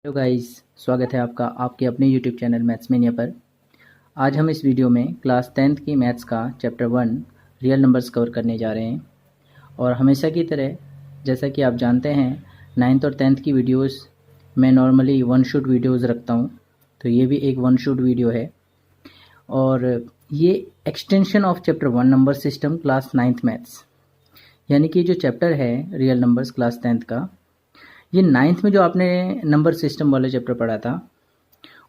Hello guys, स्वागत है आपका आपके अपने यूट्यूब चैनल मैथ्स मेनिया पर। आज हम इस वीडियो में क्लास 10th की मैथ्स का चैप्टर 1 रियल नंबर्स कवर करने जा रहे हैं। और हमेशा की तरह जैसा कि आप जानते हैं 9th और 10th की वीडियोस मैं नॉर्मली वन शॉट वीडियोस रखता हूं, तो ये भी एक वन शॉट वीडियो है। और ये extension of chapter 1 number system class 9th maths, यानी कि जो चैप्टर है रियल नंबर्स क्लास 10th का, ये 9th में जो आपने नंबर सिस्टम वाला चैप्टर पढ़ा था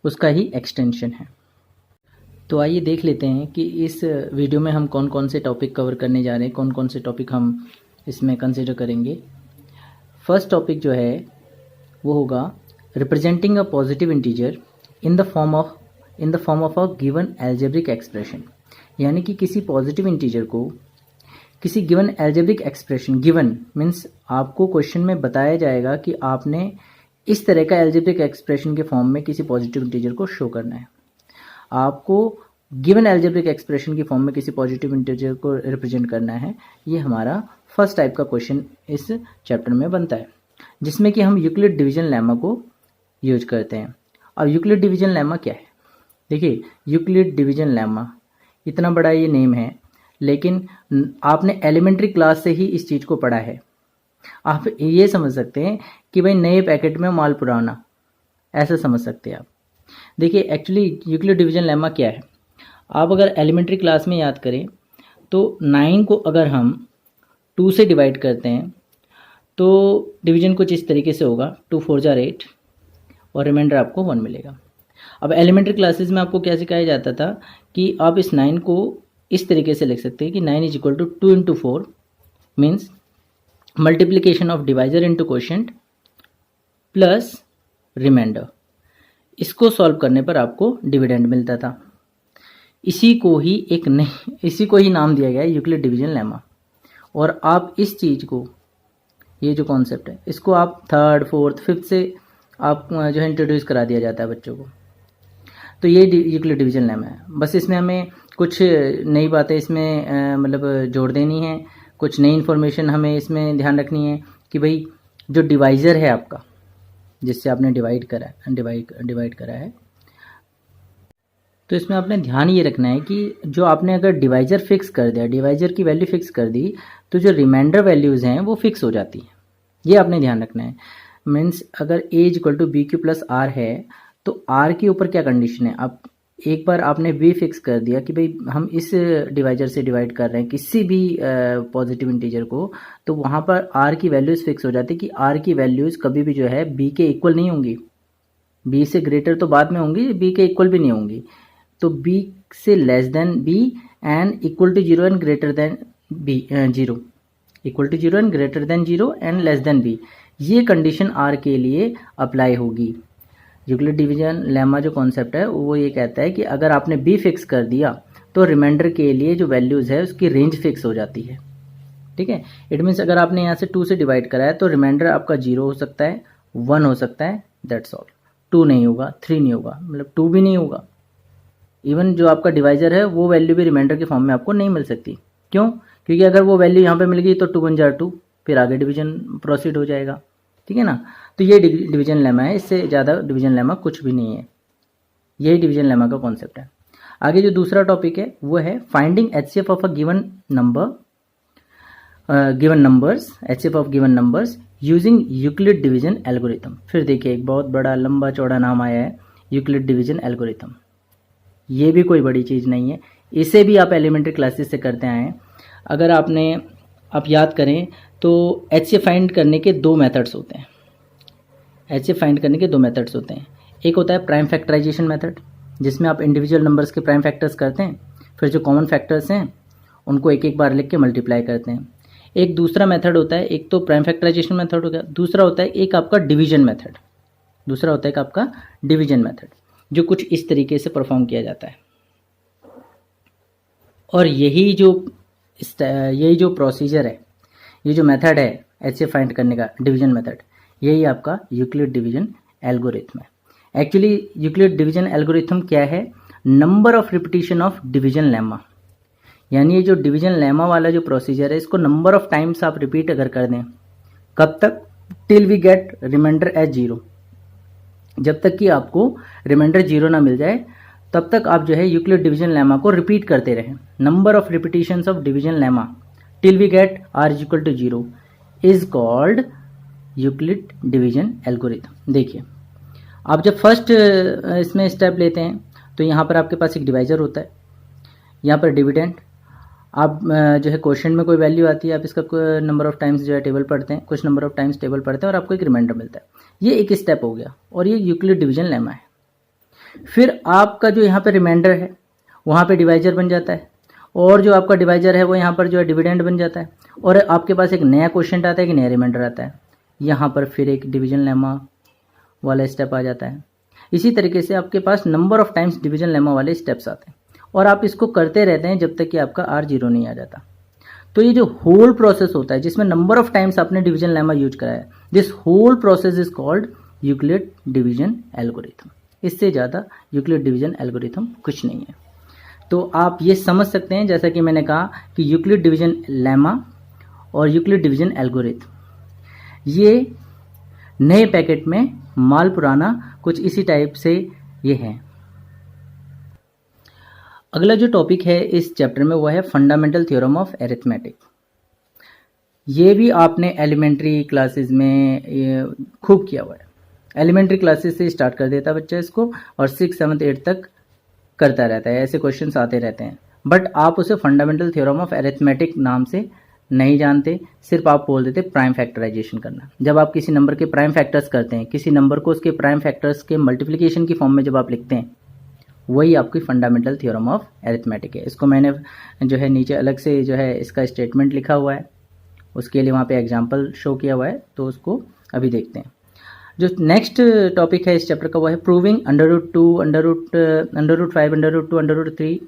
उसका ही एक्सटेंशन है। तो आइए देख लेते हैं कि इस वीडियो में हम कौन कौन से टॉपिक कवर करने जा रहे हैं, कौन कौन से टॉपिक हम इसमें कंसिडर करेंगे। फर्स्ट टॉपिक जो है वो होगा representing a positive integer in the form of a given algebraic expression, यानी कि किसी पॉजिटिव इंटीजर को किसी given algebraic expression, given means आपको क्वेश्चन में बताया जाएगा कि आपने इस तरह का एल्जेब्रिक एक्सप्रेशन के फॉर्म में किसी पॉजिटिव इंटीजर को शो करना है। आपको गिवन एल्जेब्रिक एक्सप्रेशन की फॉर्म में किसी पॉजिटिव इंटीजर को रिप्रेजेंट करना है। ये हमारा फर्स्ट टाइप का क्वेश्चन इस चैप्टर में बनता है, जिसमें कि हम यूक्लिड डिवीजन लेमा को यूज करते हैं। अब यूक्लिड डिवीजन लेमा क्या है? देखिए, यूक्लिड डिवीजन लेमा इतना बड़ा ये नेम है, लेकिन आपने एलिमेंट्री क्लास से ही इस चीज़ को पढ़ा है। आप ये समझ सकते हैं कि भाई नए पैकेट में माल पुराना, ऐसा समझ सकते हैं आप। देखिए, एक्चुअली यूक्लिड डिवीजन लेमा क्या है? आप अगर एलिमेंट्री क्लास में याद करें तो 9 को अगर हम 2 से डिवाइड करते हैं तो डिवीजन कुछ इस तरीके से होगा, 2 4 जार 8 और रिमाइंडर आपको 1 मिलेगा। अब एलिमेंट्री क्लासेस में आपको क्या सिखाया जाता था कि आप इस 9 को इस तरीके से लिख सकते हैं कि 9 is equal to 2 into 4 means multiplication of divisor into quotient plus remainder. इसको सॉल्व करने पर आपको डिविडेंड मिलता था। इसी को ही नाम दिया गया है यूक्लिड डिवीजन लेमा। और आप इस चीज़ को, ये जो कॉन्सेप्ट है, इसको आप 3rd 4th 5th से आप जो है इंट्रोड्यूस करा दिया जाता है बच्चों को। तो ये यूक्लिड डिवीजन लेमा है। बस इसमें हमें कुछ नई बातें इसमें मतलब जोड़ देनी है, कुछ नई इन्फॉर्मेशन हमें इसमें ध्यान रखनी है कि भाई जो डिवाइज़र है आपका, जिससे आपने डिवाइड करा है, तो इसमें आपने ध्यान ये रखना है कि जो आपने अगर डिवाइजर फिक्स कर दिया, डिवाइजर की वैल्यू फिक्स कर दी, तो जो रिमाइंडर वैल्यूज़ हैं वो फिक्स हो जाती हैं। ये आपने ध्यान रखना है। मीन्स अगर a equal to b q plus r है तो r के ऊपर क्या कंडीशन है? आप एक बार आपने b फिक्स कर दिया कि भाई हम इस डिवाइजर से डिवाइड कर रहे हैं किसी भी पॉजिटिव इंटीजर को, तो वहाँ पर r की वैल्यूज़ फिक्स हो जाती है कि r की वैल्यूज़ कभी भी जो है b के इक्वल नहीं होंगी। b से ग्रेटर तो बाद में होंगी, b के इक्वल भी नहीं होंगी। तो b से less than b and equal to 0 and greater than b, 0 equal to 0 and greater than 0 and less than b, ये कंडीशन r के लिए अप्लाई होगी। यूक्लिड डिवीजन लेमा जो कॉन्सेप्ट है वो ये कहता है कि अगर आपने b फिक्स कर दिया तो रिमाइंडर के लिए जो वैल्यूज़ है उसकी रेंज फिक्स हो जाती है। ठीक है, इट मीन्स अगर आपने यहाँ से 2 से डिवाइड करा है तो रिमाइंडर आपका 0 हो सकता है, 1 हो सकता है, दैट्स ऑल। 2 नहीं होगा, 3 नहीं होगा, मतलब 2 भी नहीं होगा। इवन जो आपका डिवाइजर है वो वैल्यू भी रिमाइंडर के फॉर्म में आपको नहीं मिल सकती। क्यों? क्योंकि अगर वो वैल्यू यहाँ पे मिल गई तो 2 1 जार 2, फिर आगे डिवीजन प्रोसीड हो जाएगा। ठीक है ना? तो ये डिवीजन लेमा है, इससे ज़्यादा डिवीजन लेमा कुछ भी नहीं है। यही डिवीजन लेमा का कॉन्सेप्ट है। आगे जो दूसरा टॉपिक है वो है finding HCF of a given numbers, HCF of given numbers using Euclid division algorithm. फिर देखिए, एक बहुत बड़ा लंबा चौड़ा नाम आया है, यूक्लिड डिवीजन एल्गोरिथम। ये भी कोई बड़ी चीज़ नहीं है, इसे भी आप एलिमेंट्री क्लासेस से करते आए हैं। अगर आप याद करें तो एचसीएफ फाइंड करने के 2 मेथड्स होते हैं। एचसीएफ फाइंड करने के 2 मेथड्स होते हैं। एक होता है प्राइम फैक्टराइजेशन मेथड, जिसमें आप इंडिविजुअल नंबर्स के प्राइम फैक्टर्स करते हैं, फिर जो कॉमन फैक्टर्स हैं उनको एक एक बार लिख के मल्टीप्लाई करते हैं। एक दूसरा मेथड होता है, एक तो प्राइम फैक्टराइजेशन मेथड हो गया, दूसरा होता है एक आपका डिवीजन मेथड, जो कुछ इस तरीके से परफॉर्म किया जाता है। और यही जो प्रोसीजर है, ये जो मेथड है एचसीएफ फाइंड करने का, डिवीजन मेथड, यही आपका यूक्लिड डिवीजन एल्गोरिथम है। एक्चुअली यूक्लिड डिवीजन एल्गोरिथम क्या है? Number of repetition of division lemma, यानी ये जो डिवीजन लेमा वाला जो प्रोसीजर है, इसको नंबर ऑफ टाइम्स आप रिपीट अगर कर दें, कब तक? Till we get remainder as 0। जब तक कि आपको रिमाइंडर 0 ना मिल जाए तब तक आप जो है यूक्लिड डिवीजन लेमा को रिपीट करते रहें। Number of repetitions of division lemma till we get r is equal to 0 is called Euclid division algorithm. देखिए, आप जब फर्स्ट इसमें स्टेप लेते हैं तो यहाँ पर आपके पास एक डिवाइजर होता है, यहाँ पर डिविडेंड, आप जो है क्वेश्चन में कोई वैल्यू आती है, आप इसका नंबर ऑफ टाइम्स जो है टेबल पढ़ते हैं, कुछ नंबर ऑफ टाइम्स टेबल पढ़ते हैं और आपको एक रिमाइंडर मिलता है। ये एक स्टेप हो गया और ये यूक्लिड डिवीजन लेमा है। फिर आपका जो यहाँ पे रिमाइंडर है वहाँ पे डिवाइजर बन जाता है और जो आपका डिवाइजर है वो यहाँ पर जो है डिविडेंड बन जाता है और आपके पास एक नया क्वेश्चन आता है, एक नया रिमाइंडर आता है, यहाँ पर फिर एक डिवीजन लेमा वाला स्टेप आ जाता है। इसी तरीके से आपके पास number of times division lemma वाले स्टेप्स आते हैं और आप इसको करते रहते हैं जब तक कि आपका r 0 नहीं आ जाता। तो ये जो होल प्रोसेस होता है जिसमें नंबर ऑफ टाइम्स आपने डिवीजन लेमा यूज करा है, this whole process is called Euclid division algorithm. इससे ज़्यादा यूक्लिड डिवीजन एल्गोरिथम कुछ नहीं है। तो आप ये समझ सकते हैं, जैसा कि मैंने कहा कि यूक्लिड डिवीजन लेमा और यूक्लिड डिवीजन एल्गोरिथम ये नए पैकेट में, माल पुराना, कुछ इसी टाइप से ये है। अगला जो टॉपिक है इस चैप्टर में वो है फंडामेंटल थ्योरम ऑफ अरिथमेटिक। ये भी आपने एलिमेंट्री क्लासेस में खूब किया हुआ है। एलिमेंट्री क्लासेस से स्टार्ट कर देता बच्चा इसको और 6, 7, 8 तक करता रहता है, ऐसे क्वेश्चंस आते रहते हैं। बट आप उसे फंडामेंटल थ्योरम ऑफ अरिथमेटिक नाम से नहीं जानते, सिर्फ आप बोल देते प्राइम फैक्टराइजेशन करना। जब आप किसी नंबर के प्राइम फैक्टर्स करते हैं, किसी नंबर को उसके प्राइम फैक्टर्स के मल्टीप्लिकेशन की फॉर्म में जब आप लिखते हैं, वही आपकी फंडामेंटल थ्योरम ऑफ अरिथमेटिक है। इसको मैंने जो है नीचे अलग से जो है इसका स्टेटमेंट लिखा हुआ है, उसके लिए वहाँ पे एग्जाम्पल शो किया हुआ है, तो उसको अभी देखते हैं। जो नेक्स्ट टॉपिक है इस चैप्टर का वो है proving √2, √5, √2, √3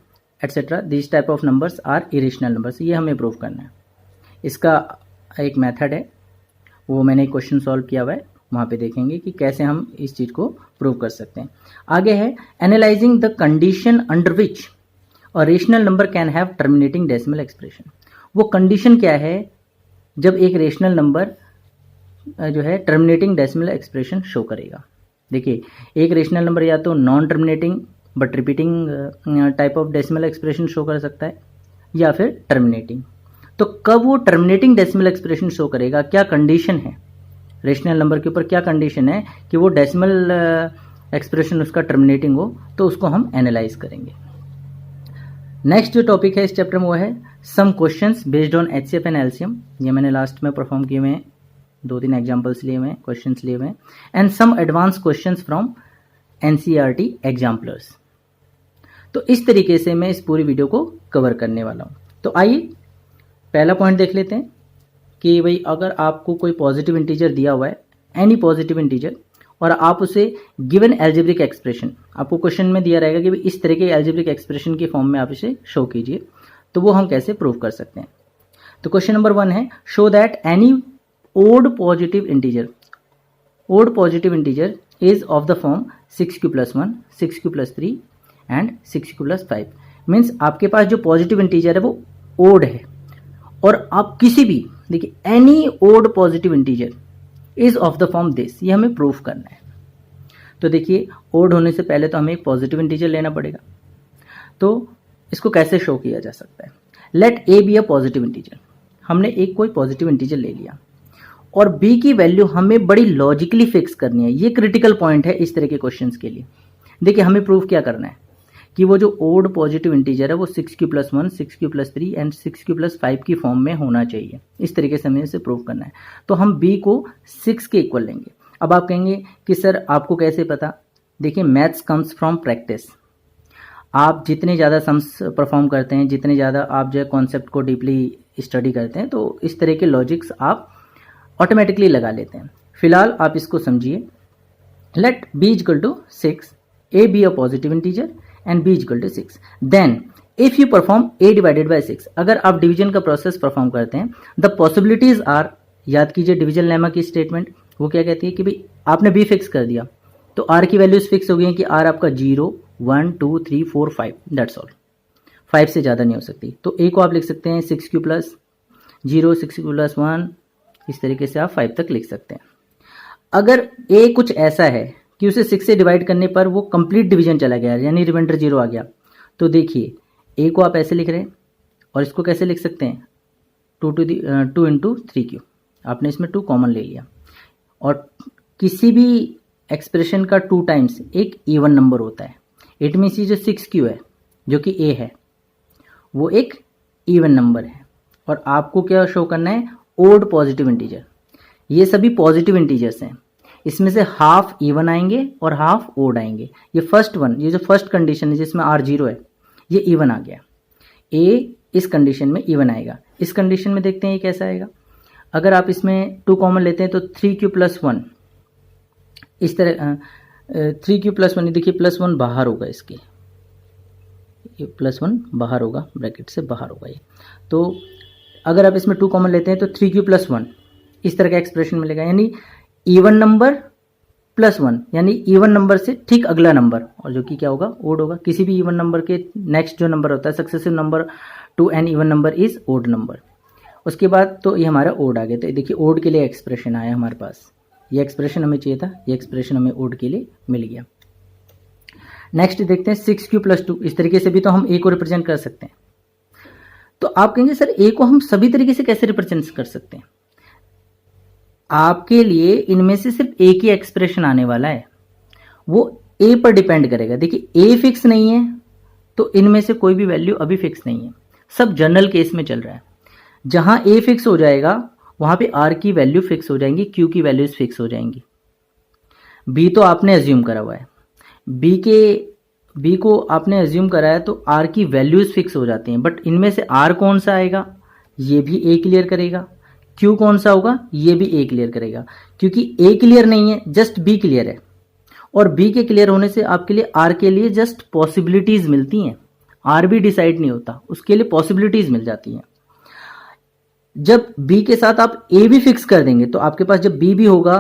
etcetera this type of numbers are irrational numbers. ये हमें प्रूव करना है। इसका एक मेथड है, वो मैंने क्वेश्चन सॉल्व किया हुआ है, वहाँ पे देखेंगे कि कैसे हम इस चीज़ को प्रूव कर सकते हैं। आगे है analysing the condition under which a rational number can have terminating decimal expression. वो कंडीशन क्या है जब एक रेशनल नंबर जो है टर्मिनेटिंग डेसिमल एक्सप्रेशन शो करेगा। देखिए, एक रेशनल नंबर या तो non terminating but repeating type of decimal expression show कर सकता है या फिर टर्मिनेटिंग। तो कब वो टर्मिनेटिंग डेसिमल एक्सप्रेशन शो करेगा, क्या कंडीशन है रेशनल नंबर के ऊपर, क्या कंडीशन है कि वो डेसिमल एक्सप्रेशन उसका टर्मिनेटिंग हो, तो उसको हम एनालाइज करेंगे। नेक्स्ट जो टॉपिक है इस चैप्टर में वो है some questions based on HCF and LCM। ये मैंने लास्ट में परफॉर्म किए हुए हैं, 2-3 एग्जाम्पल्स लिए हुए हैं, क्वेश्चंस लिए हुए हैं। And some advance questions from NCERT exemplars. तो इस तरीके से मैं इस पूरी वीडियो को कवर करने वाला हूँ। तो आइए पहला पॉइंट देख लेते हैं कि भाई अगर आपको कोई पॉजिटिव इंटीजर दिया हुआ है, एनी पॉजिटिव इंटीजर, और आप उसे गिवन एल्जेब्रिक एक्सप्रेशन, आपको क्वेश्चन में दिया रहेगा कि भाई इस तरह के एल्जेब्रिक एक्सप्रेशन की फॉर्म में आप इसे शो कीजिए, तो वो हम कैसे प्रूव कर सकते हैं। तो क्वेश्चन नंबर 1 है show that any odd positive integer is of the form 6q plus 1, 6q plus 3 and 6q plus 5। Means आपके पास जो पॉजिटिव इंटीजर है वो ओड है और आप किसी भी, देखिए, any odd positive integer is of the form this, ये हमें प्रूफ करना है। तो देखिए, ओड होने से पहले तो हमें एक पॉजिटिव इंटीजर लेना पड़ेगा। तो इसको कैसे शो किया जा सकता है, let a be a positive integer. हमने एक कोई पॉजिटिव इंटीजर ले लिया और b की वैल्यू हमें बड़ी लॉजिकली फिक्स करनी है। ये क्रिटिकल पॉइंट है इस तरह के क्वेश्चंस के लिए। देखिए, हमें प्रूफ क्या करना है कि वो जो ओड पॉजिटिव इंटीजर है वो 6q plus 1, 6q plus 3 and 6q plus 5 की फॉर्म में होना चाहिए। इस तरीके से हमें इसे प्रूफ करना है। तो हम b को 6 के इक्वल लेंगे। अब आप कहेंगे कि सर आपको कैसे पता। देखिए, मैथ्स कम्स फ्रॉम प्रैक्टिस। आप जितने ज़्यादा सम्स परफॉर्म करते हैं, जितने ज़्यादा आप जो है कॉन्सेप्ट को डीपली स्टडी करते हैं, तो इस तरह के लॉजिक्स आप ऑटोमेटिकली लगा लेते हैं। फिलहाल आप इसको समझिए, let b equal to 6, a be a positive integer and b equal to 6। Then if you perform a divided by 6, अगर आप डिवीजन का प्रोसेस परफॉर्म करते हैं, द पॉसिबिलिटीज आर, याद कीजिए डिवीजन लेमा की स्टेटमेंट, वो क्या कहती है कि भाई आपने b फिक्स कर दिया तो r की वैल्यूज फिक्स हो गई हैं कि r आपका 0, 1, 2, 3, 4, 5, दैट्स ऑल। 5 से ज़्यादा नहीं हो सकती। तो a को आप लिख सकते हैं 6q plus 0, 6q plus 1, इस तरीके से आप 5 तक लिख सकते हैं। अगर a कुछ ऐसा है कि उसे 6 से डिवाइड करने पर वो कंप्लीट डिवीजन चला गया, यानी रिमाइंडर 0 आ गया। तो देखिए ए को आप ऐसे लिख रहे हैं और इसको कैसे लिख सकते हैं, 2 इंटू 3 क्यू। आपने इसमें 2 कॉमन ले लिया और किसी भी एक्सप्रेशन का 2 टाइम्स एक इवन नंबर होता है। इट मीन्स ये जो 6 क्यू है जो कि ए है वो एक इवन नंबर है और आपको क्या शो करना है, ओड पॉजिटिव इंटीजर। ये सभी पॉजिटिव इंटीजर्स हैं, इसमें से हाफ इवन आएंगे और हाफ ओड आएंगे। ये फर्स्ट वन, ये जो फर्स्ट कंडीशन है जिसमें R0 है ये इवन आ गया, ए इस कंडीशन में इवन आएगा। इस कंडीशन में देखते हैं ये कैसा आएगा। अगर आप इसमें 2 कॉमन लेते हैं तो 3Q + 1 इस तरह 3Q + 1, देखिए +1 बाहर होगा, इसके ये +1 बाहर होगा, ब्रैकेट से बाहर होगा ये। तो अगर आप इसमें 2 कॉमन लेते हैं तो 3Q + 1 इस तरह का एक्सप्रेशन मिलेगा, यानी इवन नंबर +1 यानी इवन नंबर से ठीक अगला नंबर, और जो कि क्या होगा, ओड होगा। किसी भी इवन नंबर के नेक्स्ट जो नंबर होता है successive number to an even number is odd number. उसके बाद तो ये हमारा ओड आ गया। तो देखिए ओड के लिए एक्सप्रेशन आया हमारे पास, ये एक्सप्रेशन हमें चाहिए था, ये एक्सप्रेशन हमें ओड के लिए मिल गया। नेक्स्ट देखते हैं 6Q + 2। इस तरीके से भी तो हम ए को रिप्रेजेंट कर सकते हैं। तो आप कहेंगे सर ए को हम सभी तरीके से कैसे रिप्रेजेंट कर सकते हैं। आपके लिए इनमें से सिर्फ एक ही एक्सप्रेशन आने वाला है, वो ए पर डिपेंड करेगा। देखिए ए फिक्स नहीं है तो इनमें से कोई भी वैल्यू अभी फिक्स नहीं है, सब जनरल केस में चल रहा है। जहां ए फिक्स हो जाएगा वहां पे आर की वैल्यू फिक्स हो जाएंगी, क्यू की वैल्यूज फिक्स हो जाएंगी। बी तो आपने एज्यूम करा हुआ है, बी को आपने एज्यूम करा है तो आर की वैल्यूज फिक्स हो जाती हैं। बट इनमें से आर कौन सा आएगा ये भी ए क्लियर करेगा, क्यू कौन सा होगा ये भी ए क्लियर करेगा। क्योंकि ए क्लियर नहीं है, जस्ट बी क्लियर है, और बी के क्लियर होने से आपके लिए आर के लिए जस्ट पॉसिबिलिटीज मिलती हैं, आर भी डिसाइड नहीं होता, उसके लिए पॉसिबिलिटीज मिल जाती हैं। जब बी के साथ आप ए भी फिक्स कर देंगे तो आपके पास जब बी भी होगा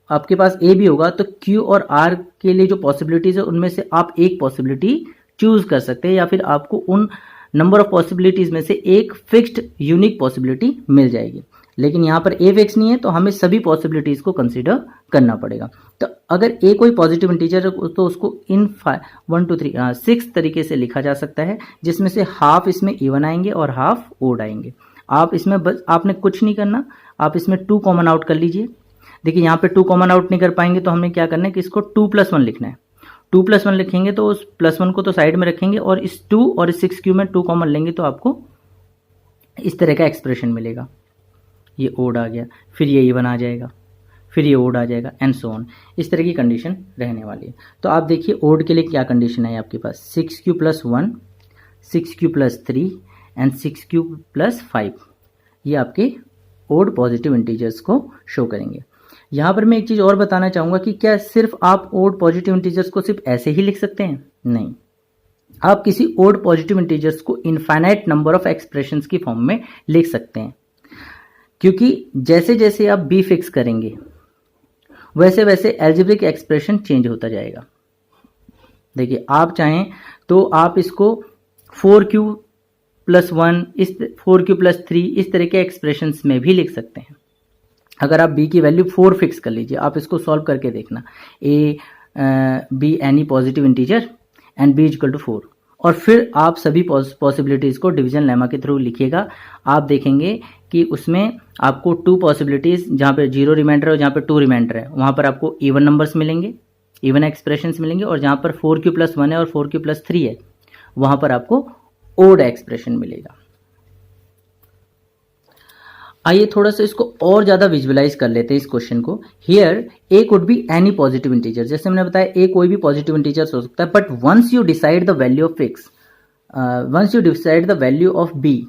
आपके पास ए भी होगा, तो क्यू और आर के लिए जो पॉसिबिलिटीज है उनमें से आप एक पॉसिबिलिटी चूज कर सकते हैं, या फिर आपको उन नंबर ऑफ पॉसिबिलिटीज में से एक फिक्स्ड यूनिक पॉसिबिलिटी मिल जाएगी। लेकिन यहाँ पर ए फिक्स नहीं है तो हमें सभी पॉसिबिलिटीज को कंसीडर करना पड़ेगा। तो अगर ए कोई पॉजिटिव इंटीजर है तो उसको इन 1 2 3 6 तरीके से लिखा जा सकता है, जिसमें से हाफ इसमें इवन आएंगे और हाफ ओड आएंगे। आप इसमें बस आपने कुछ नहीं करना, आप इसमें 2 कॉमन आउट कर लीजिए। देखिए यहाँ पे 2 कॉमन आउट नहीं कर पाएंगे तो हमें क्या करना है कि इसको 2 + 1 लिखना है। 2 + 1 लिखेंगे तो उस +1 को तो साइड में रखेंगे और इस 2 और इस 6Q में 2 कॉमन लेंगे तो आपको इस तरह का एक्सप्रेशन मिलेगा। ये ओड आ गया, फिर ये इवन आ जाएगा, फिर ये ओड आ जाएगा एंड सो ऑन। इस तरह की कंडीशन रहने वाली है। तो आप देखिए ओड के लिए क्या कंडीशन है आपके पास, 6Q + 1, 6Q + 3 एंड 6Q + 5। ये आपके ओड पॉजिटिव इंटीजर्स को शो करेंगे। यहाँ पर मैं एक चीज़ और बताना चाहूँगा कि क्या सिर्फ आप ओड पॉजिटिव इंटीजर्स को सिर्फ ऐसे ही लिख सकते हैं? नहीं, आप किसी ओड पॉजिटिव इंटीजर्स को इनफाइनाइट नंबर ऑफ एक्सप्रेशंस की फॉर्म में लिख सकते हैं, क्योंकि जैसे जैसे आप बी फिक्स करेंगे वैसे वैसे एल्जेब्रिक एक्सप्रेशन चेंज होता जाएगा। देखिए आप चाहें तो आप इसको 4Q + 1 इस 4Q + 3 इस तरह के एक्सप्रेशंस में भी लिख सकते हैं। अगर आप बी की वैल्यू 4 फिक्स कर लीजिए, आप इसको सॉल्व करके देखना, a b any positive integer and b = 4, और फिर आप सभी पॉसिबिलिटीज को डिवीजन लेमा के थ्रू लिखिएगा। आप देखेंगे कि उसमें आपको 2 पॉसिबिलिटीज, जहाँ पे 0 रिमाइंडर है और जहाँ पे 2 रिमाइंडर है, वहाँ पर आपको इवन नंबर्स मिलेंगे, इवन एक्सप्रेशंस मिलेंगे, और जहाँ पर 4Q + 1 है और 4Q + 3 है वहाँ पर आपको ओड एक्सप्रेशन मिलेगा। आइए थोड़ा सा इसको और ज़्यादा विजुअलाइज कर लेते हैं इस क्वेश्चन को। Here A could be any positive integer, जैसे मैंने बताया ए कोई भी पॉजिटिव इंटीजर हो सकता है, but once you decide the value of fix, once you decide the value of b,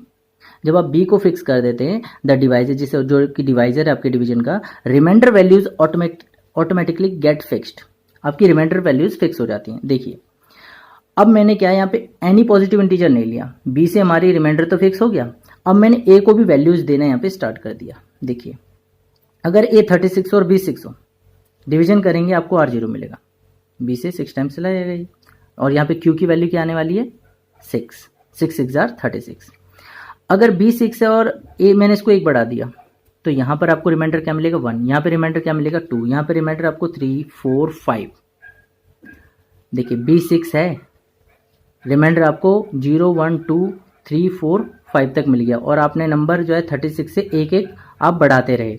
जब आप बी को फिक्स कर देते हैं, द डिवाइजर, जिसे जो कि डिवाइजर है आपके डिवीजन का, remainder values automatically get fixed, आपकी रिमाइंडर वैल्यूज फिक्स हो जाती हैं। देखिए अब मैंने क्या यहाँ पे एनी पॉजिटिव इंटीजर नहीं लिया, बी से हमारी रिमाइंडर तो फिक्स हो गया, अब मैंने ए को भी वैल्यूज देना यहाँ पे स्टार्ट कर दिया। देखिए अगर ए 36 और बी 6 हो, डिवीजन करेंगे आपको R0 मिलेगा, बी से 6 टाइम्स चला जाएगा ये, और यहाँ पे क्यू की वैल्यू क्या आने वाली है 6, 6 6 are 36। अगर बी 6 है और ए मैंने इसको 1 बढ़ा दिया तो यहाँ पर आपको रिमाइंडर क्या मिलेगा 1, यहाँ पे रिमाइंडर क्या मिलेगा 2, यहाँ पे रिमाइंडर आपको 3 4 5। देखिए B6 है, रिमाइंडर आपको 0 1 2 3 4 5 तक मिल गया और आपने नंबर जो है 36 से एक एक आप बढ़ाते रहे।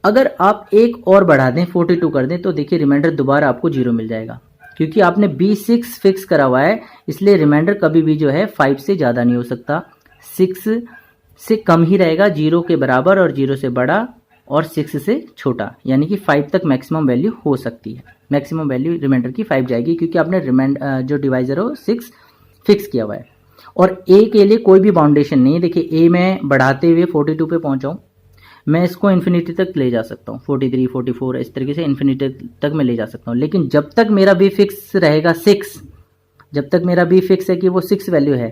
अगर आप एक और बढ़ा दें 42 कर दें तो देखिए रिमाइंडर दोबारा आपको 0 मिल जाएगा, क्योंकि आपने B6 फिक्स करा हुआ है, इसलिए रिमाइंडर कभी भी जो है 5 से ज़्यादा नहीं हो सकता, 6 से कम ही रहेगा, 0 के बराबर और 0 से बड़ा और 6 से छोटा, यानी कि 5 तक मैक्सिमम वैल्यू हो सकती है। मैक्सिमम वैल्यू रिमाइंडर की 5 जाएगी, क्योंकि आपने जो डिवाइजर हो 6 फिक्स किया हुआ है। और ए के लिए कोई भी बाउंडेशन नहीं है। देखिए ए में बढ़ाते हुए 42 पे पहुंचा हूं, मैं इसको इन्फिनिटी तक ले जा सकता हूँ, 43 44 इस तरीके से इन्फिनिटी तक मैं ले जा सकता हूँ, लेकिन जब तक मेरा बी फिक्स रहेगा 6, जब तक मेरा बी फिक्स है कि वो 6 वैल्यू है,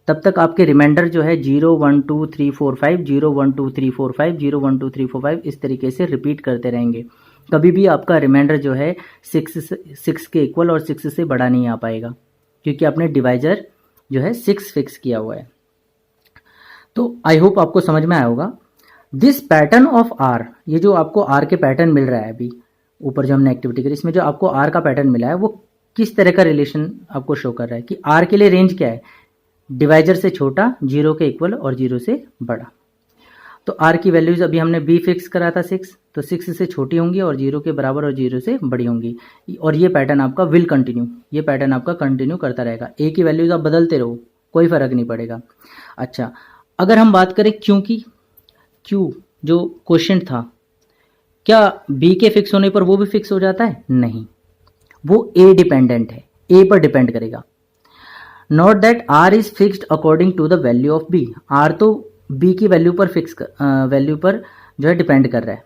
तब तक आपके रिमाइंडर जो है 0 1 2 3 4 5 0 1 2 3 4 5 0 1 2 3 4 5 इस तरीके से रिपीट करते रहेंगे। कभी भी आपका रिमाइंडर जो है 6 के इक्वल और 6 से बड़ा नहीं आ पाएगा, क्योंकि आपने डिवाइजर जो है 6 फिक्स किया हुआ है। तो आई होप आपको समझ में आया होगा। दिस पैटर्न ऑफ आर, ये जो आपको आर के पैटर्न मिल रहा है अभी ऊपर जो हमने एक्टिविटी करी, इसमें जो आपको आर का पैटर्न मिला है वो किस तरह का रिलेशन आपको शो कर रहा है कि आर के लिए रेंज क्या है, डिवाइजर से छोटा, 0 के इक्वल और 0 से बड़ा। तो आर की वैल्यूज अभी हमने बी फिक्स करा था 6, तो 6 से छोटी होंगी और 0 के बराबर और 0 से बड़ी होंगी, और ये पैटर्न आपका विल कंटिन्यू, ये पैटर्न आपका कंटिन्यू करता रहेगा। ए की वैल्यूज आप बदलते रहो, कोई फर्क नहीं पड़ेगा। अच्छा, अगर हम बात करें क्यू की, क्यू जो क्वेश्चन था, क्या बी के फिक्स होने पर वो भी फिक्स हो जाता है? नहीं, वो ए डिपेंडेंट है, ए पर डिपेंड करेगा। Note that r is fixed according to the value of b, r तो बी की वैल्यू पर वैल्यू पर जो है डिपेंड कर रहा है,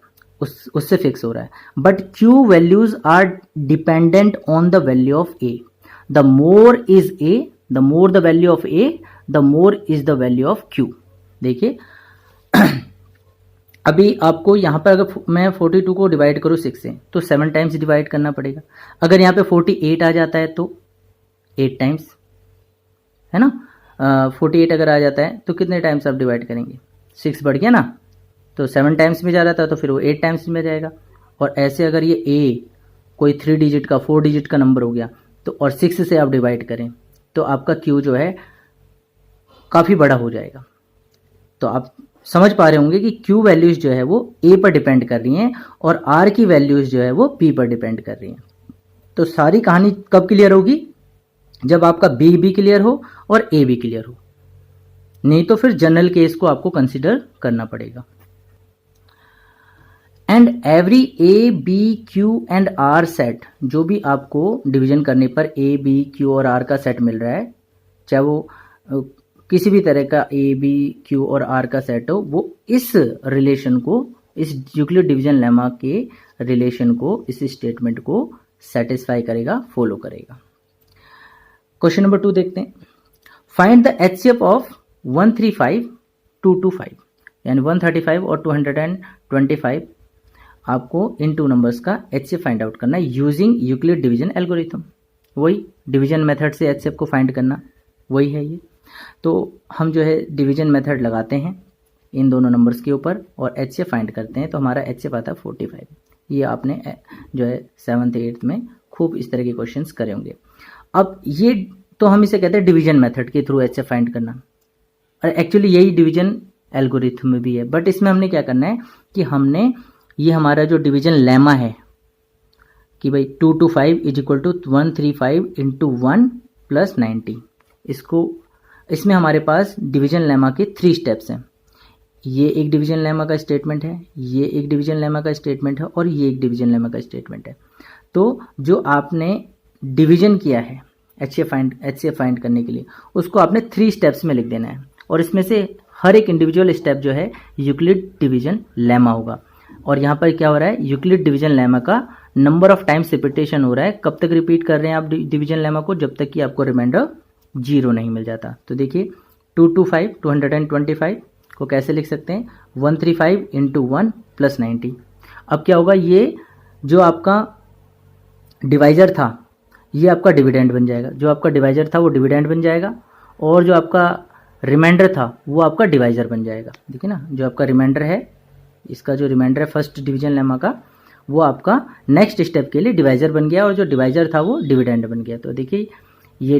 उससे फिक्स हो रहा है, but q values are dependent on the value of a. The more is a, the more the value of a, the more is the value of q. देखिए अभी आपको यहाँ पर अगर मैं 42 को डिवाइड करूँ 6 से तो 7 टाइम्स डिवाइड करना पड़ेगा। अगर यहाँ पे 48 आ जाता है तो 8 टाइम्स, है ना। 48 अगर आ जाता है तो कितने टाइम्स आप डिवाइड करेंगे? 6 बढ़ गया ना, तो 7 टाइम्स में जा रहा था तो फिर वो 8 टाइम्स में जाएगा। और ऐसे अगर ये ए कोई 3 डिजिट का 4 डिजिट का नंबर हो गया तो और 6 से आप डिवाइड करें तो आपका क्यू जो है काफ़ी बड़ा हो जाएगा। तो आप समझ पा रहे होंगे कि क्यू वैल्यूज जो है वो ए पर डिपेंड कर रही हैं और आर की वैल्यूज जो है वो पी पर डिपेंड कर रही हैं। तो सारी कहानी कब क्लियर होगी? जब आपका बी भी क्लियर हो और ए भी क्लियर हो, नहीं तो फिर जनरल केस को आपको कंसिडर करना पड़ेगा। And every a b q and r set, जो भी आपको डिवीजन करने पर ए बी क्यू और आर का सेट मिल रहा है, चाहे वो किसी भी तरह का ए बी क्यू और आर का सेट हो, वो इस रिलेशन को, इस यूक्लिड डिवीजन लेमा के रिलेशन को, इस स्टेटमेंट को सेटिस्फाई करेगा, फॉलो करेगा। क्वेश्चन नंबर 2 देखते हैं। फाइंड द एचसीएफ ऑफ 135 225, यानी 135 और 225 आपको इन 2 नंबर्स का एचसीएफ फाइंड आउट करना है यूजिंग यूक्लिड डिवीजन एल्गोरिथम। वही डिवीजन मेथड से एचसीएफ को फाइंड करना, वही है ये। तो हम जो है डिवीजन मेथड लगाते हैं इन दोनों नंबर्स के ऊपर और एचसीएफ फाइंड करते हैं, तो हमारा एचसीएफ आता है 45। ये आपने जो है 7th 8th में खूब इस तरह के क्वेश्चंस करे होंगे। अब ये तो हम इसे कहते हैं डिवीजन मेथड के थ्रू एचसीएफ फाइंड करना, और एक्चुअली यही डिवीजन एल्गोरिथम में भी है। बट इसमें हमने क्या करना है कि हमने ये हमारा जो डिवीजन लेमा है कि भाई 225 is equal to 135 into 1 plus 90, इसमें हमारे पास डिवीजन लेमा के 3 स्टेप्स हैं। ये एक डिवीजन लेमा का स्टेटमेंट है, ये एक डिवीजन लेमा का स्टेटमेंट है और ये एक डिवीजन लेमा का स्टेटमेंट है। तो जो आपने डिवीजन किया है एचसीएफ फाइंड करने के लिए, उसको आपने 3 स्टेप्स में लिख देना है, और इसमें से हर एक इंडिविजुअल स्टेप जो है यूक्लिड डिवीजन लेमा होगा। और यहाँ पर क्या हो रहा है, यूक्लिड डिवीजन लेमा का नंबर ऑफ टाइम्स रिपीटेशन हो रहा है। कब तक रिपीट कर रहे हैं आप डिवीजन लेमा को? जब तक कि आपको रिमाइंडर 0 नहीं मिल जाता। तो देखिए 225 को कैसे लिख सकते हैं? 135 इंटू 1 प्लस 90। अब क्या होगा, ये जो आपका डिवाइजर था ये आपका डिविडेंड बन जाएगा, जो आपका डिवाइजर था वो डिविडेंड बन जाएगा, और जो आपका रिमाइंडर था वो आपका डिवाइजर बन जाएगा। देखिए ना, जो आपका रिमाइंडर है, इसका जो रिमाइंडर है फर्स्ट डिवीजन लेमा का, वो आपका नेक्स्ट स्टेप के लिए डिवाइजर बन गया और जो डिवाइजर था वो डिविडेंड बन गया। तो देखिए ये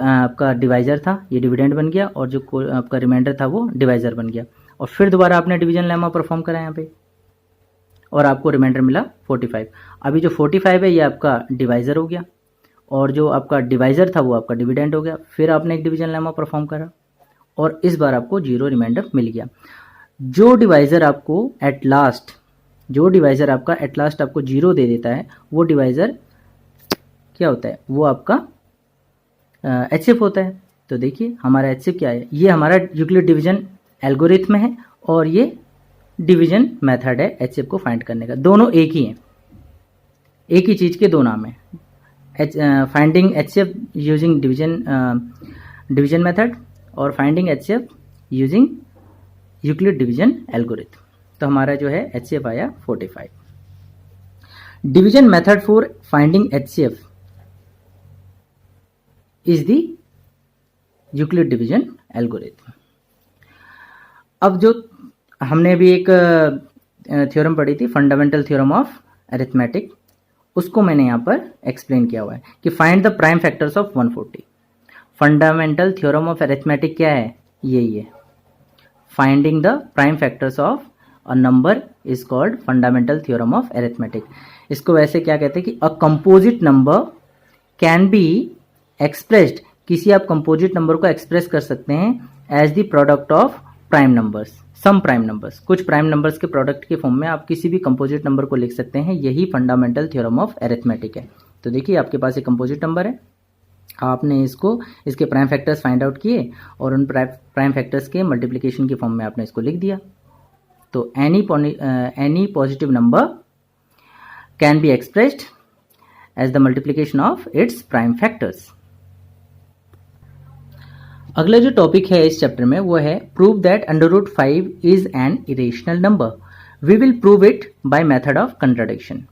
आपका डिवाइजर था, ये डिविडेंड बन गया और जो आपका रिमाइंडर था वो डिवाइजर बन गया। और फिर दोबारा आपने डिवीजन लेमा परफॉर्म करा यहाँ पे और आपको रिमाइंडर मिला 45। अभी जो 45 है ये आपका डिवाइजर हो गया और जो आपका डिवाइजर था वो आपका डिविडेंड हो गया। फिर आपने एक डिवीजन लेमा परफॉर्म करा और इस बार आपको 0 रिमाइंडर मिल गया। जो डिवाइजर आपको एट लास्ट आपको 0 दे देता है वो डिवाइजर क्या होता है, वो आपका HCF होता है। तो देखिए हमारा HCF क्या है, ये हमारा यूक्लिड डिवीजन एल्गोरिथम है और ये डिवीजन मेथड है HCF को फाइंड करने का। दोनों एक ही हैं, एक ही चीज़ के दो नाम है, finding HCF using division method और finding HCF using Euclid division algorithm. तो हमारा जो है HCF आया 45। Division method for finding HCF is the Euclid division algorithm. अब जो हमने भी एक थ्योरम पढ़ी थी, फंडामेंटल थ्योरम ऑफ अरिथमेटिक, उसको मैंने यहाँ पर एक्सप्लेन किया हुआ है कि find the prime factors of 140। Fundamental theorem of arithmetic क्या है, यही है, finding the prime factors of a number is called fundamental theorem of arithmetic. इसको वैसे क्या कहते हैं कि a composite number can be expressed, किसी आप कंपोजिट नंबर को एक्सप्रेस कर सकते हैं as the product of prime numbers, some prime numbers, कुछ प्राइम नंबर्स के प्रोडक्ट के फॉर्म में आप किसी भी कंपोजिट नंबर को लिख सकते हैं। यही फंडामेंटल थ्योरम ऑफ अरिथमेटिक है। तो देखिए आपके पास एक कंपोजिट नंबर है, आपने इसके प्राइम फैक्टर्स फाइंड आउट किए और उन प्राइम फैक्टर्स के मल्टीप्लिकेशन के फॉर्म में आपने इसको लिख दिया। तो any positive number can be expressed as the multiplication of its prime factors. अगला जो टॉपिक है इस चैप्टर में वो है prove that √5 is an irrational number. We will prove it by method of contradiction.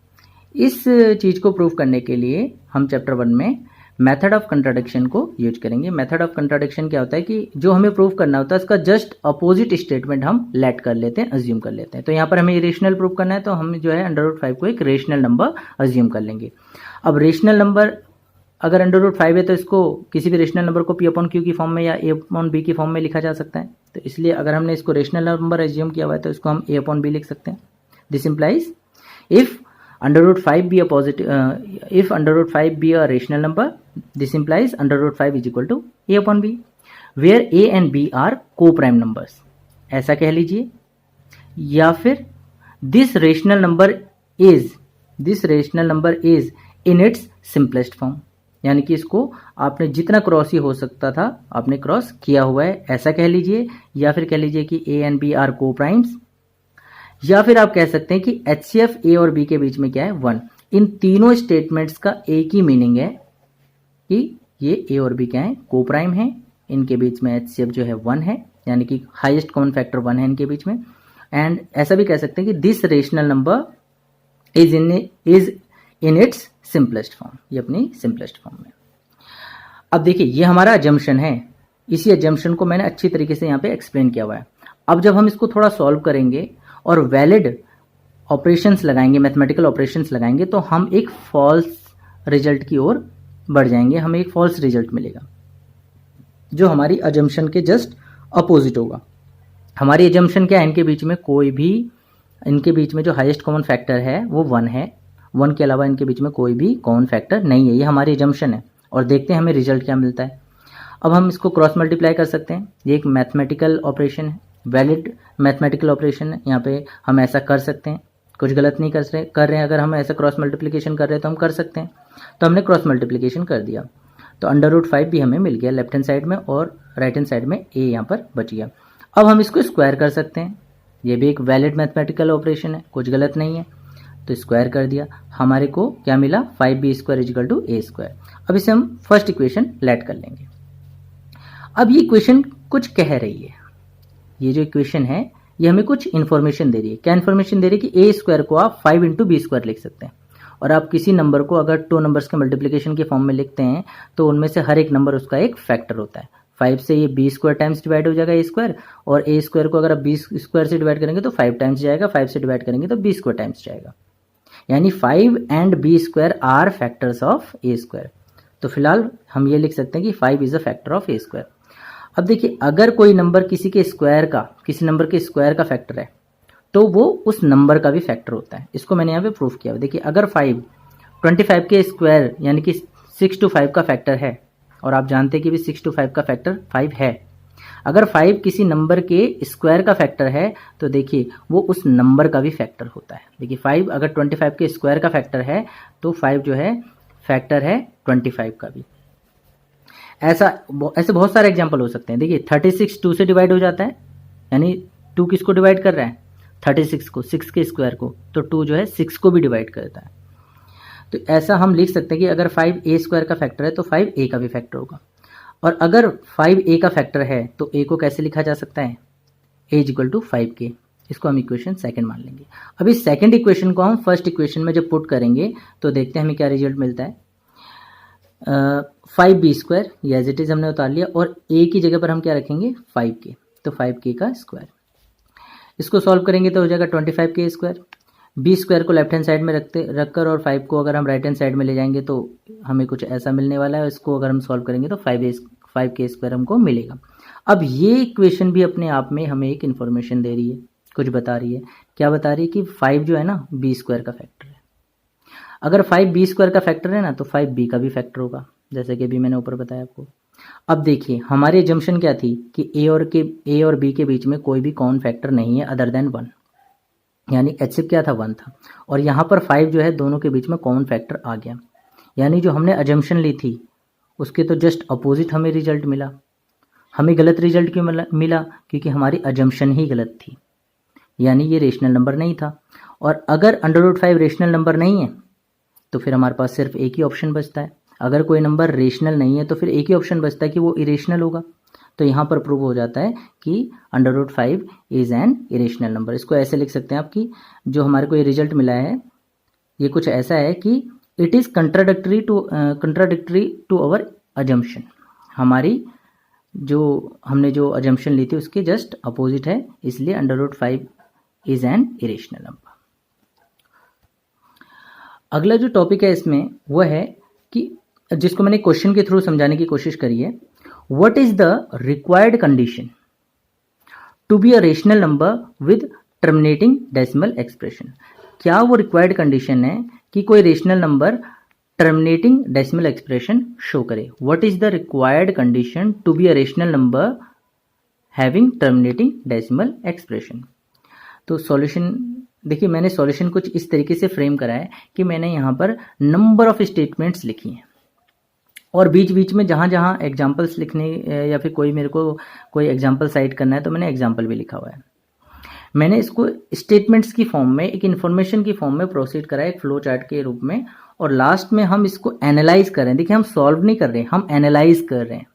इस चीज को प्रूव करने के लिए हम चैप्टर 1 में मेथड ऑफ कंट्राडिक्शन को यूज करेंगे। मेथड ऑफ कंट्राडिक्शन क्या होता है कि जो हमें प्रूव करना होता है उसका जस्ट अपोजिट स्टेटमेंट हम लेट कर लेते हैं, अज्यूम कर लेते हैं। तो यहाँ पर हमें इरेशनल प्रूव करना है तो हम जो है √5 को एक रेशनल नंबर अज्यूम कर लेंगे। अब रेशनल नंबर अगर √5 है तो इसको किसी भी रेशनल नंबर को P/Q की फॉर्म में या A/B की फॉर्म में लिखा जा सकता है। तो इसलिए अगर हमने इसको रेशनल नंबर एज्यूम किया हुआ है तो इसको हम A/B लिख सकते हैं। This implies if √5 be a rational number, this implies √5 is equal to A/B, where A and B are co-prime numbers, ऐसा कह लीजिए। या फिर this rational number is in its simplest form, यानी कि इसको आपने जितना क्रॉस ही हो सकता था आपने क्रॉस किया हुआ है, ऐसा कह लीजिए। या फिर कह लीजिए कि A and B are co-primes, या फिर आप कह सकते हैं कि HCF A और B के बीच में क्या है, 1। इन तीनों स्टेटमेंट्स का एक ही मीनिंग है कि ये A और B क्या है, को प्राइम है, इनके बीच में HCF जो है 1 है, यानी कि हाईएस्ट कॉमन फैक्टर 1 है इनके बीच में। एंड ऐसा भी कह सकते हैं कि this rational number is in its simplest form, ये अपनी सिंपलेस्ट फॉर्म में। अब देखिए ये हमारा अजम्पशन है, इसी अजम्पशन को मैंने अच्छी तरीके से यहाँ पे एक्सप्लेन किया हुआ है। अब जब हम इसको थोड़ा सॉल्व करेंगे और वैलिड ऑपरेशंस लगाएंगे, मैथमेटिकल ऑपरेशंस लगाएंगे, तो हम एक फॉल्स रिजल्ट की ओर बढ़ जाएंगे, हमें एक फॉल्स रिजल्ट मिलेगा जो हमारी अजम्पशन के जस्ट अपोजिट होगा। हमारी अजम्पशन क्या है, इनके बीच में जो हाईएस्ट कॉमन फैक्टर है वो 1 है, 1 के अलावा इनके बीच में कोई भी कॉमन फैक्टर नहीं है, ये हमारी अजम्पशन है। और देखते हैं हमें रिजल्ट क्या मिलता है। अब हम इसको क्रॉस मल्टीप्लाई कर सकते हैं, ये एक मैथमेटिकल ऑपरेशन है, वैलिड मैथमेटिकल ऑपरेशन है, यहाँ पे हम ऐसा कर सकते हैं, कुछ गलत नहीं कर रहे हैं। अगर हम ऐसा क्रॉस मल्टीप्लिकेशन कर रहे हैं तो हम कर सकते हैं। तो हमने क्रॉस मल्टीप्लिकेशन कर दिया तो √5 भी हमें मिल गया लेफ्ट हैंड साइड में और राइट हैंड साइड में A यहाँ पर बच गया। अब हम इसको स्क्वायर कर सकते हैं, ये भी एक वैलिड मैथमेटिकल ऑपरेशन है, कुछ गलत नहीं है। तो स्क्वायर कर दिया, हमारे को क्या मिला, 5b² = a²। अब इसे हम फर्स्ट इक्वेशन लेट कर लेंगे। अब ये इक्वेशन कुछ कह रही है, ये जो इक्वेशन है ये हमें कुछ इन्फॉर्मेशन दे रही है। क्या इन्फॉर्मेशन दे रही है कि a² को आप 5 × b² लिख सकते हैं। और आप किसी नंबर को अगर 2 नंबर्स के मल्टीप्लिकेशन के फॉर्म में लिखते हैं तो उनमें से हर एक नंबर उसका एक फैक्टर होता है। 5 से ये b² टाइम्स डिवाइड हो जाएगा a², और a² को अगर आप b² से डिवाइड करेंगे तो 5 टाइम्स जाएगा, 5 से डिवाइड करेंगे तो b² टाइम्स जाएगा। यानी 5 and b square are factors of a square. तो फिलहाल हम ये लिख सकते हैं कि 5 is a factor of a square. अब देखिए, अगर कोई नंबर किसी नंबर के स्क्वायर का फैक्टर है तो वो उस नंबर का भी फैक्टर होता है। इसको मैंने यहाँ पे प्रूफ किया। देखिए, अगर 5 25 के स्क्वायर यानी कि 6 to 5 का फैक्टर है, और आप जानते हैं कि भी 6 to 5 का फैक्टर 5 है। अगर 5 किसी नंबर के स्क्वायर का फैक्टर है तो देखिए वो उस नंबर का भी फैक्टर होता है। देखिए 5 अगर 25 के स्क्वायर का फैक्टर है तो 5 जो है फैक्टर है 25 का भी। ऐसे बहुत सारे एग्जांपल हो सकते हैं। देखिए 36 2 से डिवाइड हो जाता है, यानी 2 किसको डिवाइड कर रहा है? 36 को, 6 के स्क्वायर को, तो 2 जो है 6 को भी डिवाइड करता है। तो ऐसा हम लिख सकते हैं कि अगर 5 ए स्क्वायर का फैक्टर है तो 5 ए का भी फैक्टर होगा। और अगर 5 ए का फैक्टर है तो ए को कैसे लिखा जा सकता है? ए इज इक्वल टू 5 के। इसको हम इक्वेशन सेकंड मान लेंगे। अब इस सेकंड इक्वेशन को हम फर्स्ट इक्वेशन में जब पुट करेंगे तो देखते हैं हमें क्या रिजल्ट मिलता है। 5 बी स्क्वायर ये एज इट इज हमने उतार लिया, और ए की जगह पर हम क्या रखेंगे? 5 के। तो 5 के का स्क्वायर। इसको सॉल्व करेंगे तो हो जाएगा 25 के स्क्वायर। बी स्क्वायर को लेफ्ट हैंड साइड में रखकर और 5 को अगर हम राइट हैंड साइड में ले जाएंगे तो हमें कुछ ऐसा मिलने वाला है। इसको अगर हम सॉल्व करेंगे तो 5 के स्क्वायर हमको मिलेगा। अब ये इक्वेशन भी अपने आप में हमें एक इन्फॉर्मेशन दे रही है, कुछ बता रही है। क्या बता रही है? कि 5 जो है ना बी स्क्वायर का फैक्टर है। अगर 5 बी स्क्वायर का फैक्टर है ना तो 5 बी का भी फैक्टर होगा, जैसे कि अभी मैंने ऊपर बताया आपको। अब देखिए हमारी एजम्पशन क्या थी कि ए और बी के बीच में कोई भी कॉमन फैक्टर नहीं है अदर देन 1, यानी HCF क्या था? 1 था। और यहाँ पर 5 जो है दोनों के बीच में कॉमन फैक्टर आ गया, यानी जो हमने एजम्पशन ली थी उसके तो जस्ट अपोजिट हमें रिजल्ट मिला। हमें गलत रिजल्ट क्यों मिला? क्योंकि हमारी एजम्पशन ही गलत थी, यानी ये रेशनल नंबर नहीं था। और अगर √5 रेशनल नंबर नहीं है तो फिर हमारे पास सिर्फ एक ही ऑप्शन बचता है। अगर कोई नंबर रेशनल नहीं है तो फिर एक ही ऑप्शन बचता है कि वो इरेशनल होगा। तो यहाँ पर प्रूव हो जाता है कि √5 इज एन इरेशनल नंबर। इसको ऐसे लिख सकते हैं आप कि जो हमारे को ये रिजल्ट मिला है ये कुछ ऐसा है कि it is contradictory to our assumption. हमने जो अजम्पशन ली थी उसके जस्ट अपोजिट है, इसलिए √5 इज एन इरेशनल नंबर। अगला जो टॉपिक है इसमें वो है कि जिसको मैंने क्वेश्चन के थ्रू समझाने की कोशिश करी है। What is the required condition to be a rational number with terminating decimal expression? क्या वो रिक्वायर्ड कंडीशन है कि कोई rational number terminating decimal expression show करे? What is the required condition to be a rational number having terminating decimal expression? तो solution देखिए, मैंने solution कुछ इस तरीके से फ्रेम करा है कि मैंने यहाँ पर नंबर ऑफ स्टेटमेंट्स लिखी हैं और बीच बीच में जहाँ जहाँ एग्जाम्पल्स लिखने या फिर मेरे को कोई एग्जाम्पल साइट करना है तो मैंने एग्जाम्पल भी लिखा हुआ है। मैंने इसको स्टेटमेंट्स की फॉर्म में, एक इन्फॉर्मेशन की फॉर्म में प्रोसीड करा है, एक फ्लो चार्ट के रूप में, और लास्ट में हम इसको एनालाइज कर रहे हैं। देखिए, हम सॉल्व नहीं कर रहे हैं, हम एनालाइज कर रहे हैं,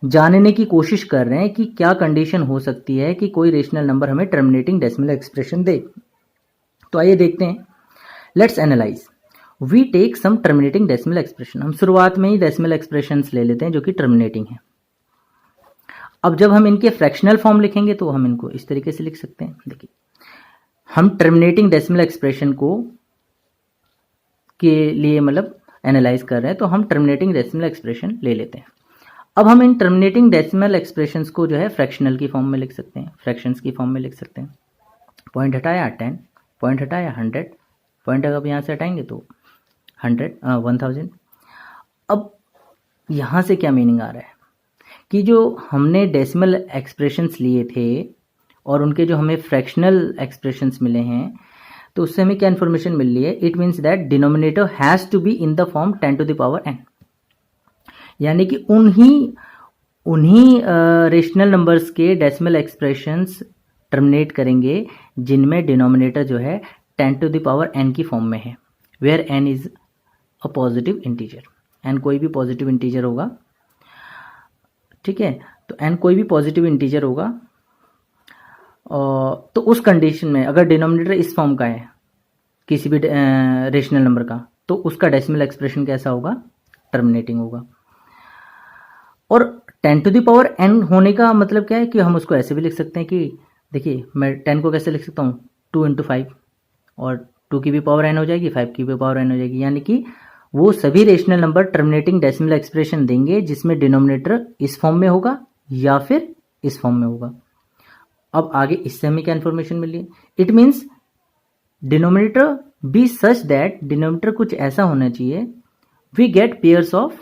जानने की कोशिश कर रहे हैं कि क्या कंडीशन हो सकती है कि कोई रेशनल नंबर हमें टर्मिनेटिंग डेसिमल एक्सप्रेशन दे। तो आइए देखते हैं। Let's analyse. We take some terminating decimal expression. हम शुरुआत में ही डेसिमल एक्सप्रेशंस ले लेते हैं जो कि टर्मिनेटिंग है। अब जब हम इनके फ्रैक्शनल फॉर्म लिखेंगे तो हम इनको इस तरीके से लिख सकते हैं। देखिए, हम टर्मिनेटिंग डेसिमल एक्सप्रेशन को के लिए मतलब एनालाइज कर रहे हैं तो हम टर्मिनेटिंग डेसिमल एक्सप्रेशन ले लेते हैं। अब हम इन टर्मिनेटिंग डेसिमल एक्सप्रेशंस को जो है फ्रैक्शनल की फॉर्म में लिख सकते हैं, फ्रैक्शंस की फॉर्म में लिख सकते हैं। पॉइंट हटाया 10, पॉइंट हटाया 100, पॉइंट अगर यहाँ से हटाएंगे तो 1000। अब यहाँ से क्या मीनिंग आ रहा है कि जो हमने डेसिमल एक्सप्रेशंस लिए थे और उनके जो हमें फ्रैक्शनल एक्सप्रेशंस मिले हैं तो उससे हमें क्या इन्फॉर्मेशन मिल रही है? It means that denominator has to be in the form 10 to the power n, यानी कि उन्हीं रेशनल नंबर्स के डेसिमल एक्सप्रेशंस टर्मिनेट करेंगे जिनमें डिनोमिनेटर जो है 10 to the power n की फॉर्म में है, where n is a positive integer. n कोई भी पॉजिटिव इंटीजर होगा, ठीक है? तो n कोई भी पॉजिटिव इंटीजर होगा, तो उस कंडीशन में अगर डिनोमिनेटर इस फॉर्म का है किसी भी रेशनल नंबर का तो उसका डेसिमल एक्सप्रेशन कैसा होगा? टर्मिनेटिंग होगा। और 10 to the power n होने का मतलब क्या है कि हम उसको ऐसे भी लिख सकते हैं कि देखिए, मैं 10 को कैसे लिख सकता हूँ? 2 into 5, और 2 की भी पावर n हो जाएगी, 5 की भी पावर n हो जाएगी। यानी कि वो सभी rational number terminating decimal expression देंगे जिसमें डिनोमिनेटर इस फॉर्म में होगा या फिर इस फॉर्म में होगा। अब आगे इससे हमें क्या इन्फॉर्मेशन मिली है? It means denominator b such that, denominator कुछ ऐसा होना चाहिए we get pairs of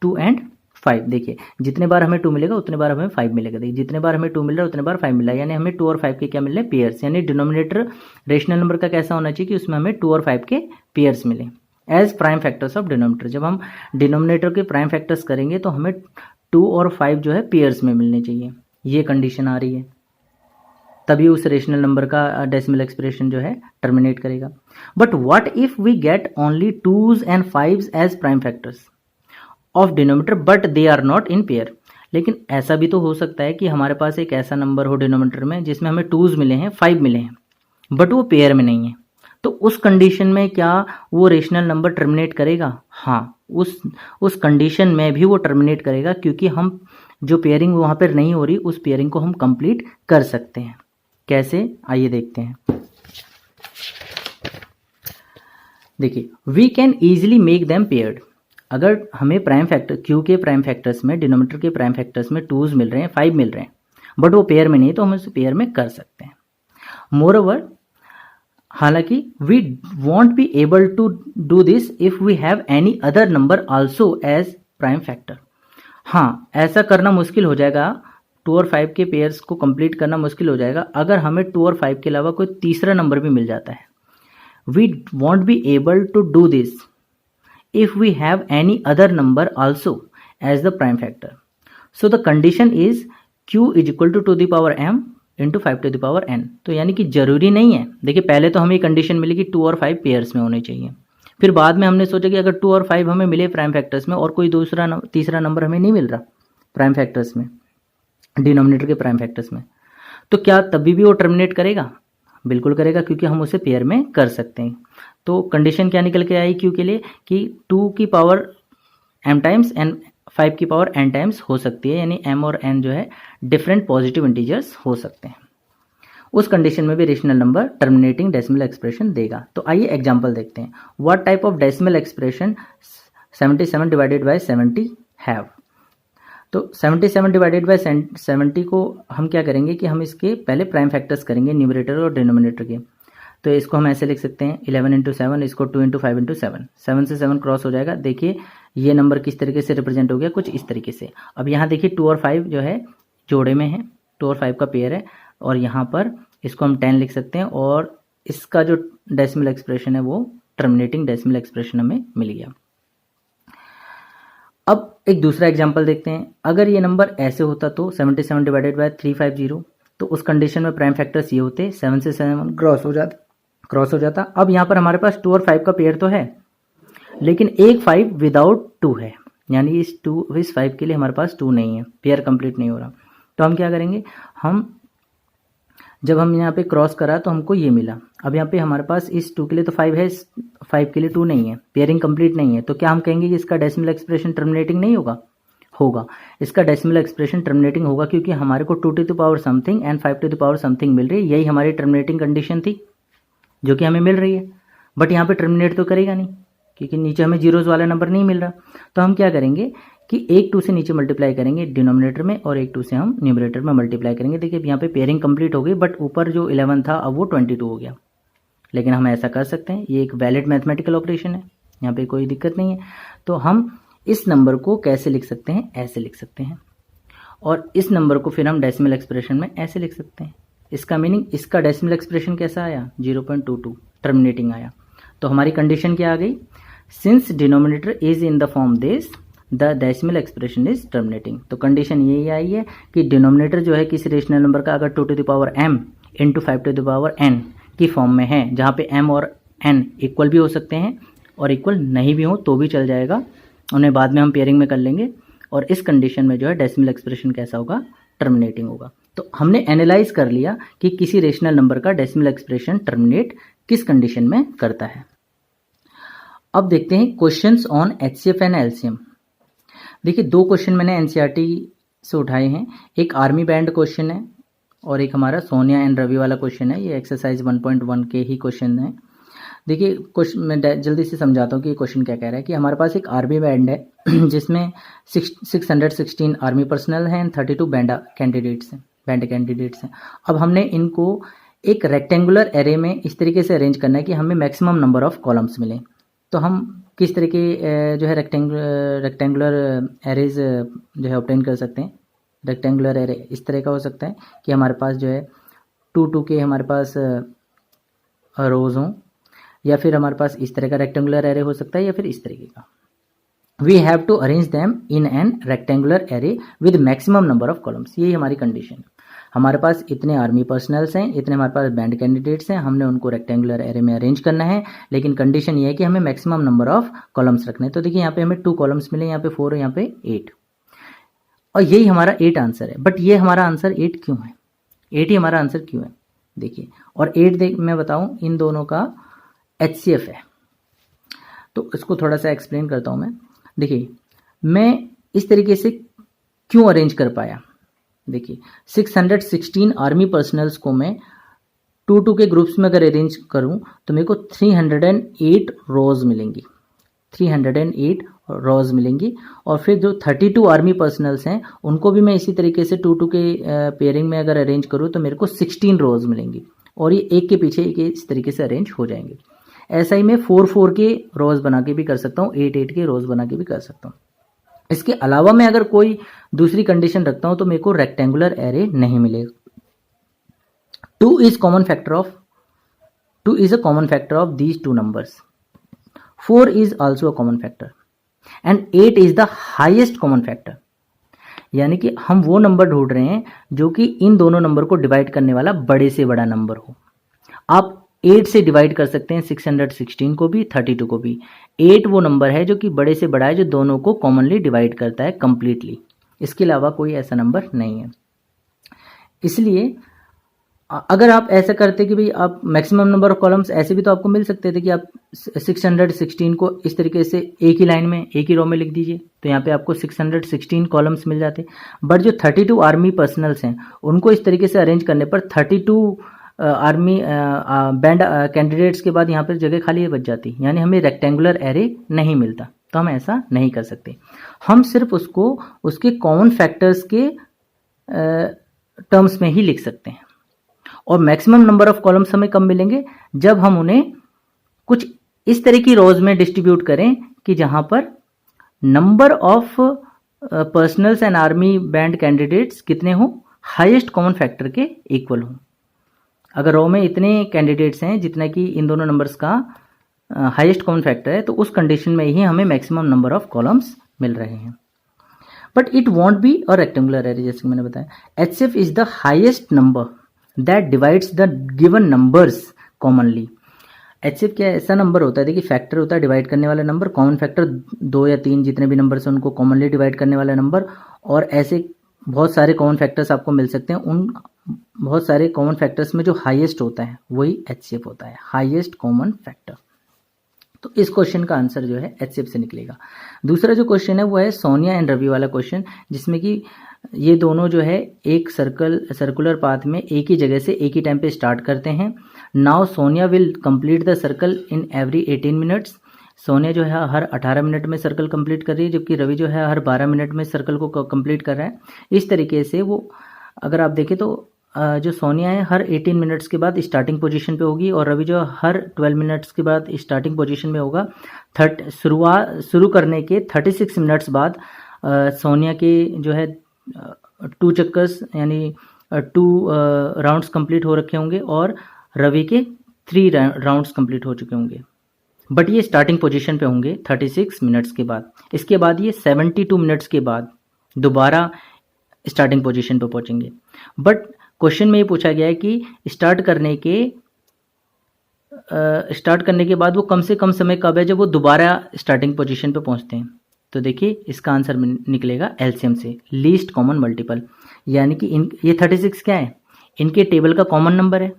2 and 5। देखिए जितने बार हमें 2 मिलेगा उतने बार हमें 5 मिलेगा। देखिए जितने बार हमें 2 मिल रहा है उतने बार 5 मिल रहा है, यानी हमें 2 और 5 के क्या मिल रहे हैं? पेयर्स। यानी डिनोमिनेटर रेशनल नंबर का कैसा होना चाहिए कि उसमें हमें 2 और 5 के पेयर्स मिले as prime factors of denominator. जब हम डिनोमिनेटर के प्राइम फैक्टर्स करेंगे तो हमें 2 और 5 जो है पेयर्स में मिलने चाहिए। ये कंडीशन आ रही है, तभी उस रेशनल नंबर का डेसिमल एक्सप्रेशन जो है टर्मिनेट करेगा। But what if we get only 2s and 5s as prime factors of denominator but they are not in pair. लेकिन ऐसा भी तो हो सकता है कि हमारे पास एक ऐसा नंबर हो डिनोमिनेटर में जिसमें हमें 2s मिले हैं, 5 मिले हैं, बट वो पेयर में नहीं है। तो उस कंडीशन में क्या वो रेशनल नंबर टर्मिनेट करेगा? हाँ, उस कंडीशन में भी वो टर्मिनेट करेगा, क्योंकि हम जो पेयरिंग वहाँ पर नहीं हो रही उस पेयरिंग को हम कंप्लीट कर सकते हैं। कैसे? आइए देखते हैं। देखिए we can easily make them paired. अगर हमें प्राइम फैक्टर क्यू के प्राइम फैक्टर्स में, डिनोमिनेटर के प्राइम फैक्टर्स में 2s मिल रहे हैं, 5 मिल रहे हैं, बट वो पेयर में नहीं, तो हम उसे पेयर में कर सकते हैं। मोर ओवर, हालांकि we won't be able to do this if we have any other number also as prime factor. हाँ, ऐसा करना मुश्किल हो जाएगा, 2 और 5 के पेयर्स को कंप्लीट करना मुश्किल हो जाएगा अगर हमें 2 और 5 के अलावा कोई तीसरा नंबर भी मिल जाता है। We won't be able to do this if we have any other number also as the prime factor. So the condition is q is equal to the power m into 5 to the power n। तो यानी कि जरूरी नहीं है। देखिए पहले तो हमें कंडीशन मिली कि 2 और 5 पेयर्स में होने चाहिए, फिर बाद में हमने सोचा कि अगर 2 और 5 हमें मिले प्राइम फैक्टर्स में और कोई तीसरा नंबर हमें नहीं मिल रहा प्राइम फैक्टर्स में, डिनोमिनेटर के प्राइम फैक्टर्स में, तो क्या तभी भी वो टर्मिनेट करेगा? बिल्कुल करेगा, क्योंकि हम उसे पेयर में कर सकते हैं। तो कंडीशन क्या निकल के आई क्यू के लिए कि 2 की पावर m टाइम्स एंड 5 की पावर n टाइम्स हो सकती है, यानी m और n जो है डिफरेंट पॉजिटिव इंटीजर्स हो सकते हैं। उस कंडीशन में भी rational number terminating decimal expression देगा। तो आइए एग्जांपल देखते हैं। What type of decimal expression 77 divided by 70 have. तो 77 डिवाइडेड बाय 70 को हम क्या करेंगे कि हम इसके पहले प्राइम फैक्टर्स करेंगे न्यूमरेटर और डिनोमिनेटर के। तो इसको हम ऐसे लिख सकते हैं 11 इंटू 7, इसको 2 इंटू 5 इंटू 7, 7 से 7 क्रॉस हो जाएगा। देखिए ये नंबर किस तरीके से रिप्रेजेंट हो गया, कुछ इस तरीके से। अब यहाँ देखिए 2 और 5 जो है जोड़े में है, 2 और 5 का पेयर है, और यहाँ पर इसको हम 10 लिख सकते हैं, और इसका जो डेसिमल एक्सप्रेशन है वो टर्मिनेटिंग डेसिमल एक्सप्रेशन हमें मिल गया। अब एक दूसरा एग्जाम्पल देखते हैं। अगर ये नंबर ऐसे होता तो 77 डिवाइडेड बाय 350, तो उस कंडीशन में प्राइम फैक्टर्स ये होते, 7 से 7 क्रॉस हो जाता। अब यहाँ पर हमारे पास 2 और 5 का पेयर तो है, लेकिन एक 5 विदाउट 2 है, यानी इस 5 के लिए हमारे पास 2 नहीं है, पेयर कंप्लीट नहीं हो रहा। तो हम क्या करेंगे, जब हम यहाँ पे क्रॉस करा तो हमको ये मिला। अब यहाँ पे हमारे पास इस 2 के लिए तो 5 है, इस 5 के लिए 2 नहीं है, पेयरिंग कंप्लीट नहीं है। तो क्या हम कहेंगे कि इसका डेसिमल एक्सप्रेशन टर्मिनेटिंग नहीं होगा? इसका डेसिमल एक्सप्रेशन टर्मिनेटिंग होगा, क्योंकि हमारे को 2 to the power something and 5 to the power something मिल रही है। यही हमारी टर्मिनेटिंग कंडीशन थी जो कि हमें मिल रही है, बट यहाँ पे टर्मिनेट तो करेगा नहीं, क्योंकि नीचे हमें जीरोज वाला नंबर नहीं मिल रहा। तो हम क्या करेंगे कि एक 2 से नीचे मल्टीप्लाई करेंगे डिनोमिनेटर में, और एक 2 से हम न्यूमरेटर में मल्टीप्लाई करेंगे। देखिए यहाँ पे पेयरिंग कंप्लीट हो गई, बट ऊपर जो 11 था अब वो 22 हो गया। लेकिन हम ऐसा कर सकते हैं, ये एक वैलिड मैथमेटिकल ऑपरेशन है, यहाँ पे कोई दिक्कत नहीं है। तो हम इस नंबर को कैसे लिख सकते हैं? ऐसे लिख सकते हैं, और इस नंबर को फिर हम डेसिमल एक्सप्रेशन में ऐसे लिख सकते हैं। इसका मीनिंग, इसका डेसिमल एक्सप्रेशन कैसा आया? 0.22 टर्मिनेटिंग आया। तो हमारी कंडीशन क्या आ गई? Since denominator is in the form this, the decimal expression is terminating. तो कंडीशन यही आई है कि डिनोमिनेटर जो है किसी रेशनल नंबर का अगर 2 to the power m into 5 to the power n की फॉर्म में है, जहाँ पे m और n इक्वल भी हो सकते हैं और इक्वल नहीं भी हो तो भी चल जाएगा, उन्हें बाद में हम पेयरिंग में कर लेंगे। और इस कंडीशन में जो है डेसिमल एक्सप्रेशन कैसा होगा? टर्मिनेटिंग होगा। तो हमने एनालाइज कर लिया कि किसी रेशनल नंबर का डेसिमल एक्सप्रेशन टर्मिनेट किस कंडीशन में करता है। अब देखते हैं questions on HCF and LCM। देखिए 2 क्वेश्चन मैंने NCERT से उठाए हैं, एक आर्मी बैंड क्वेश्चन है और एक हमारा सोनिया एंड रवि वाला क्वेश्चन है। ये एक्सरसाइज 1.1 के ही क्वेश्चन है। देखिए क्वेश्चन मैं जल्दी से समझाता हूँ कि क्वेश्चन क्या कह रहा है कि हमारे पास एक आर्मी बैंड है जिसमें 616 आर्मी पर्सनल हैं, 32 बैंड कैंडिडेट्स हैं। अब हमने इनको एक रेक्टेंगुलर एरे में इस तरीके से अरेंज करना है कि हमें मैक्सिमम नंबर ऑफ कॉलम्स मिलें। तो हम किस तरह के जो है रेक्टेंगुलर एरेज जो है ऑब्टेन कर सकते हैं। रेक्टेंगुलर एरे इस तरह का हो सकता है कि हमारे पास जो है 2 के हमारे पास रोज हों, या फिर हमारे पास इस तरह का रेक्टेंगुलर एरे हो सकता है, या फिर इस तरीके का। We have to arrange them in an rectangular array with maximum number of columns. यही हमारी कंडीशन है। हमारे पास इतने आर्मी पर्सनल्स हैं, इतने हमारे पास बैंड कैंडिडेट्स हैं, हमने उनको रेक्टेंगुलर एरे में अरेंज करना है, लेकिन कंडीशन ये है कि हमें मैक्सिमम नंबर ऑफ कॉलम्स रखने हैं। तो देखिए यहाँ पे हमें 2 कॉलम्स मिले, यहाँ पे 4 और यहाँ पे 8, और यही हमारा 8 आंसर है। बट ये हमारा आंसर 8 क्यों है? 8 ही हमारा आंसर क्यों है देखिए। और 8 मैं बताऊं इन दोनों का HCF है, तो इसको थोड़ा सा एक्सप्लेन करता हूं मैं। देखिए मैं इस तरीके से क्यों अरेंज कर पाया। देखिए 616 आर्मी पर्सनल्स को मैं 2 के ग्रुप्स में अगर अरेंज करूं तो मेरे को 308 रोज मिलेंगी, 308 रोज मिलेंगी। और फिर जो 32 आर्मी पर्सनल्स हैं उनको भी मैं इसी तरीके से 2 के पेयरिंग में अगर अरेंज करूं तो मेरे को 16 रोज मिलेंगी, और ये एक के पीछे एक इस तरीके से अरेंज हो जाएंगे। ऐसा ही मैं 4 के रोज बना के भी कर सकता हूँ, 8 के रोज बना के भी कर सकता हूँ। इसके अलावा मैं अगर कोई दूसरी कंडीशन रखता हूं तो मेरे को रेक्टेंगुलर एरे नहीं मिलेगा। 2 is a common factor of these 2 numbers. 4 is also a common factor and 8 is the highest common factor. यानी कि हम वो नंबर ढूंढ रहे हैं जो कि इन दोनों नंबर को डिवाइड करने वाला बड़े से बड़ा नंबर हो। आप 8 से डिवाइड कर सकते हैं 616 को भी, 32 को भी। 8 वो नंबर है जो कि बड़े से बड़ा है, जो दोनों को कॉमनली डिवाइड करता है कंप्लीटली। इसके अलावा कोई ऐसा नंबर नहीं है। इसलिए अगर आप ऐसा करते कि भाई आप मैक्सिमम नंबर ऑफ कॉलम्स, ऐसे भी तो आपको मिल सकते थे कि आप 616 को इस तरीके से एक ही लाइन में, एक ही रो में लिख दीजिए, तो यहाँ पे आपको 616 कॉलम्स मिल जाते। बट जो 32 आर्मी पर्सनल्स हैं उनको इस तरीके से अरेंज करने पर 32 आर्मी बैंड कैंडिडेट्स के बाद यहाँ पर जगह खाली बच जाती, यानी हमें रेक्टेंगुलर एरे नहीं मिलता। तो हम ऐसा नहीं कर सकते। हम सिर्फ उसको उसके कॉमन फैक्टर्स के टर्म्स में ही लिख सकते हैं। और मैक्सिमम नंबर ऑफ कॉलम्स हमें कब मिलेंगे? जब हम उन्हें कुछ इस तरह की रोज में डिस्ट्रीब्यूट करें कि जहां पर number of personals and army band candidates कितने हो, हाईएस्ट कॉमन फैक्टर के इक्वल हो। अगर रो में इतने कैंडिडेट्स हैं जितना कि इन दोनों नंबर्स का हाईएस्ट कॉमन फैक्टर है, तो उस कंडीशन में ही हमें मैक्सिमम नंबर ऑफ कॉलम्स मिल रहे हैं। But it won't be a rectangular array, जैसे मैंने बताया। HCF is the highest number that divides the given numbers commonly. HCF क्या ऐसा नंबर होता है, देखिए फैक्टर होता है डिवाइड करने वाला नंबर, कॉमन फैक्टर 2 या 3 जितने भी नंबर्स हैं उनको कॉमनली डिवाइड करने वाला नंबर, और ऐसे बहुत सारे कॉमन फैक्टर्स आपको मिल सकते हैं। उन बहुत सारे कॉमन फैक्टर्स में जो हाईएस्ट होता है वही HCF होता है, हाईएस्ट कॉमन फैक्टर। तो इस क्वेश्चन का आंसर जो है HCF से निकलेगा। दूसरा जो क्वेश्चन है वो है सोनिया एंड रवि वाला क्वेश्चन, जिसमें कि ये दोनों जो है एक सर्कुलर पाथ में एक ही जगह से एक ही टाइम पे स्टार्ट करते हैं। Now Sonia will complete the circle in every 18 minutes. Sonia जो है हर 18 मिनट में सर्कल कंप्लीट कर रही है, जबकि रवि जो है हर 12 मिनट में सर्कल को कंप्लीट कर रहा है। इस तरीके से वो, अगर आप देखें तो जो सोनिया है हर 18 मिनट्स के बाद स्टार्टिंग पोजीशन पे होगी, और रवि जो हर 12 मिनट्स के बाद स्टार्टिंग पोजीशन में होगा। शुरू करने के 36 मिनट्स बाद सोनिया के जो है 2 चक्कर्स यानी 2 राउंड्स कंप्लीट हो रखे होंगे, और रवि के 3 राउंड्स कंप्लीट हो चुके होंगे। बट ये स्टार्टिंग पोजीशन पे होंगे 36 मिनट्स के बाद। इसके बाद ये 72 मिनट्स के बाद दोबारा स्टार्टिंग पोजीशन पे पहुंचेंगे। बट क्वेश्चन में ये पूछा गया है कि स्टार्ट करने के बाद वो कम से कम समय कब है जब वो दोबारा स्टार्टिंग पोजीशन पे पहुंचते हैं। तो देखिए इसका आंसर निकलेगा एलसीएम से, लीस्ट कॉमन मल्टीपल। यानी कि ये 36 क्या है, इनके टेबल का कॉमन नंबर है।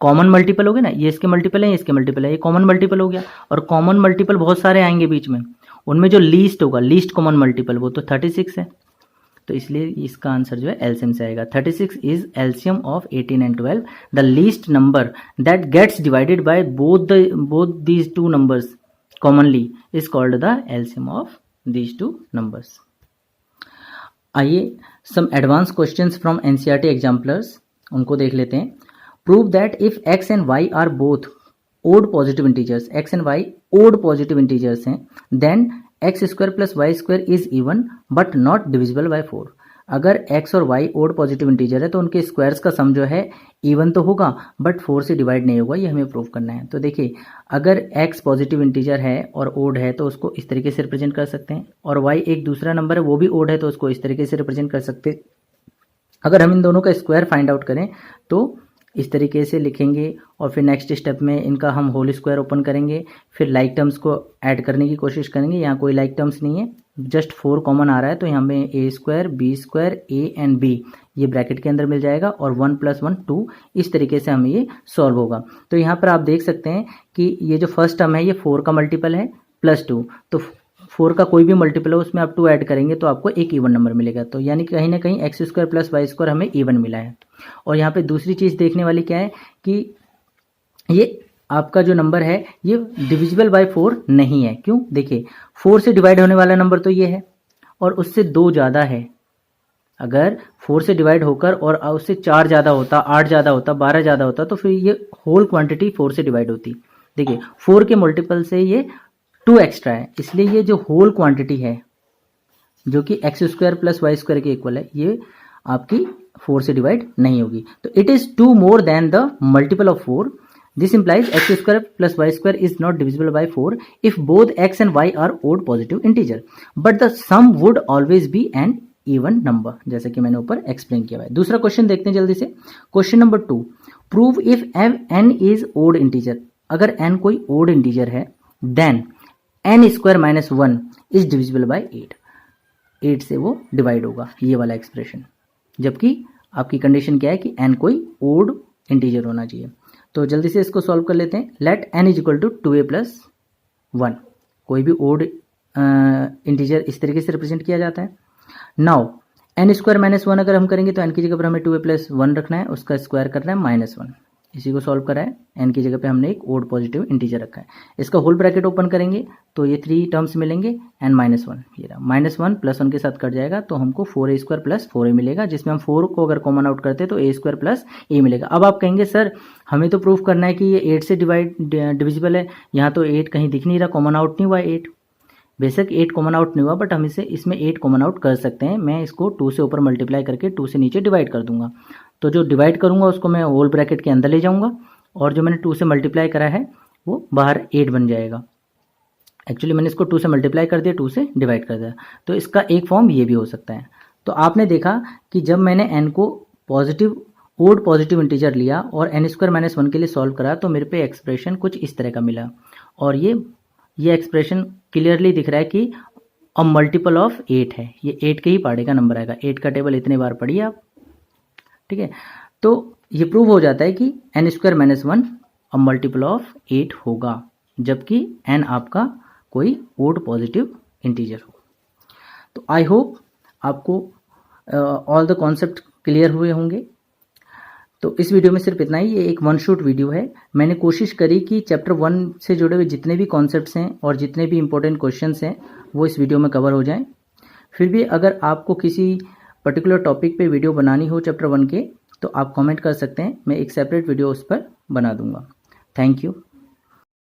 कॉमन मल्टीपल हो गया ना, ये इसके मल्टीपल है, ये इसके मल्टीपल है, ये कॉमन मल्टीपल हो गया। और कॉमन मल्टीपल बहुत सारे आएंगे बीच में, उनमें जो लीस्ट होगा, लीस्ट कॉमन मल्टीपल, वो तो 36 है। तो इसलिए इसका आंसर जो है एलसीएम से आएगा। 36 is LCM of 18 and 12। The least number that gets divided by both these two numbers commonly is called the LCM of these two numbers. आइए some advance questions from NCERT exemplars, उनको देख लेते हैं। Prove that if x and y are both odd positive integers, x and y odd positive integers हैं, then x square plus y square is even but not divisible by 4। अगर x और y odd positive integer है तो उनके squares का सम जो है even तो होगा बट 4 से डिवाइड नहीं होगा, ये हमें प्रूव करना है। तो देखिए अगर x पॉजिटिव इंटीजर है और ओड है तो उसको इस तरीके से रिप्रेजेंट कर सकते हैं, और y एक दूसरा नंबर है वो भी ओड है तो उसको इस तरीके से रिप्रेजेंट कर सकते हैं। अगर हम इन दोनों का स्क्वायर फाइंड आउट करें तो इस तरीके से लिखेंगे, और फिर नेक्स्ट स्टेप में इनका हम होल स्क्वायर ओपन करेंगे, फिर लाइक टर्म्स को ऐड करने की कोशिश करेंगे। यहाँ कोई लाइक टर्म्स नहीं है, जस्ट 4 कॉमन आ रहा है, तो यहाँ में a square b square a and b ये ब्रैकेट के अंदर मिल जाएगा, और 1 + 1 2 इस तरीके से हमें ये सॉल्व होगा। तो यहाँ पर आप देख सकते हैं कि ये जो फर्स्ट टर्म है ये 4 का मल्टीपल है प्लस 2, तो 4 का कोई भी मल्टीपल है उसमें आप 2 ऐड करेंगे तो आपको एक इवन नंबर मिलेगा। तो यानी कहीं ना कहीं x square plus y square हमें इवन मिला है। और यहाँ पे दूसरी चीज़ देखने वाली क्या है कि ये आपका जो नंबर है ये डिविजिबल बाय 4 नहीं है। क्यों? देखिए 4 से डिवाइड होने वाला नंबर तो ये है और उससे 2 ज़्यादा है। अगर 4 से डिवाइड होकर और उससे 4 ज़्यादा होता, 8 ज़्यादा होता, 12 ज़्यादा होता तो फिर ये होल क्वांटिटी 4 से डिवाइड होती। देखिए 4 के मल्टीपल से ये 2 एक्स्ट्रा है, इसलिए ये जो होल क्वांटिटी है जो कि x square plus y square के इक्वल है ये आपकी 4 से डिवाइड नहीं होगी। तो it is 2 more than the multiple of 4। This implies x square plus y square is not divisible by 4 if both x and y are odd positive integer, but the sum would always be an even number, जैसे कि मैंने ऊपर explain किया है। दूसरा question देखते हैं जल्दी से। Question number 2, prove if n is odd integer. अगर n कोई ओड इंटीजर है then n square minus 1 is divisible by 8। 8 से वो डिवाइड होगा, ये वाला एक्सप्रेशन। जबकि आपकी कंडीशन क्या है कि n कोई ओड इंटीजर होना चाहिए। तो जल्दी से इसको सॉल्व कर लेते हैं। Let n is equal to 2a + 1। कोई भी ओड इंटीजर इस तरीके से रिप्रेजेंट किया जाता है। नाउ n स्क्वायर माइनस 1 अगर हम करेंगे तो n की जगह पर हमें 2a + 1 रखना है, उसका स्क्वायर करना है -1। इसी को सॉल्व करा है, n की जगह पे हमने एक ओड पॉजिटिव इंटीजर रखा है। इसका होल ब्रैकेट ओपन करेंगे तो ये 3 टर्म्स मिलेंगे n -1, ये रहा -1 + 1 के साथ कट जाएगा तो हमको 4a स्क्वायर प्लस 4a मिलेगा, जिसमें हम 4 को अगर कॉमन आउट करते हैं तो a स्क्वायर प्लस a मिलेगा। अब आप कहेंगे सर हमें तो प्रूफ करना है कि ये 8 से डिविजिबल है, यहाँ तो 8 कहीं दिख नहीं रहा, कॉमन आउट नहीं हुआ 8। बेशक 8 कॉमन आउट नहीं हुआ बट हम इसे इसमें 8 कॉमन आउट कर सकते हैं। मैं इसको 2 से ऊपर मल्टीप्लाई करके 2 से नीचे डिवाइड कर दूंगा। तो जो डिवाइड करूंगा उसको मैं होल ब्रैकेट के अंदर ले जाऊंगा, और जो मैंने 2 से मल्टीप्लाई करा है वो बाहर 8 बन जाएगा। एक्चुअली मैंने इसको 2 से मल्टीप्लाई कर दिया, 2 से डिवाइड कर दिया। तो इसका एक फॉर्म ये भी हो सकता है। तो आपने देखा कि जब मैंने n को पॉजिटिव ओड पॉजिटिव इंटीजर लिया और n स्क्वायर माइनस 1 के लिए सॉल्व करा तो मेरे पे एक्सप्रेशन कुछ इस तरह का मिला, और ये एक्सप्रेशन क्लियरली दिख रहा है कि अ मल्टीपल ऑफ 8 है। ये 8 के ही पार्टे का नंबर आएगा। 8 का टेबल इतने बार पढ़िए आप, ठीक है। तो ये प्रूव हो जाता है कि n square minus 1 a multiple of 8 होगा, जबकि n आपका कोई ओड पॉजिटिव इंटीजर हो। तो आई होप आपको ऑल द कॉन्सेप्ट क्लियर हुए होंगे। तो इस वीडियो में सिर्फ इतना ही, ये एक वन शॉट वीडियो है। मैंने कोशिश करी कि चैप्टर 1 से जुड़े हुए जितने भी कॉन्सेप्ट्स हैं और जितने भी इंपॉर्टेंट क्वेश्चंस हैं वो इस वीडियो में कवर हो जाएं। फिर भी अगर आपको किसी पर्टिकुलर टॉपिक पे वीडियो बनानी हो चैप्टर 1 के तो आप कमेंट कर सकते हैं, मैं एक सेपरेट वीडियो उस पर बना दूंगा। Thank you.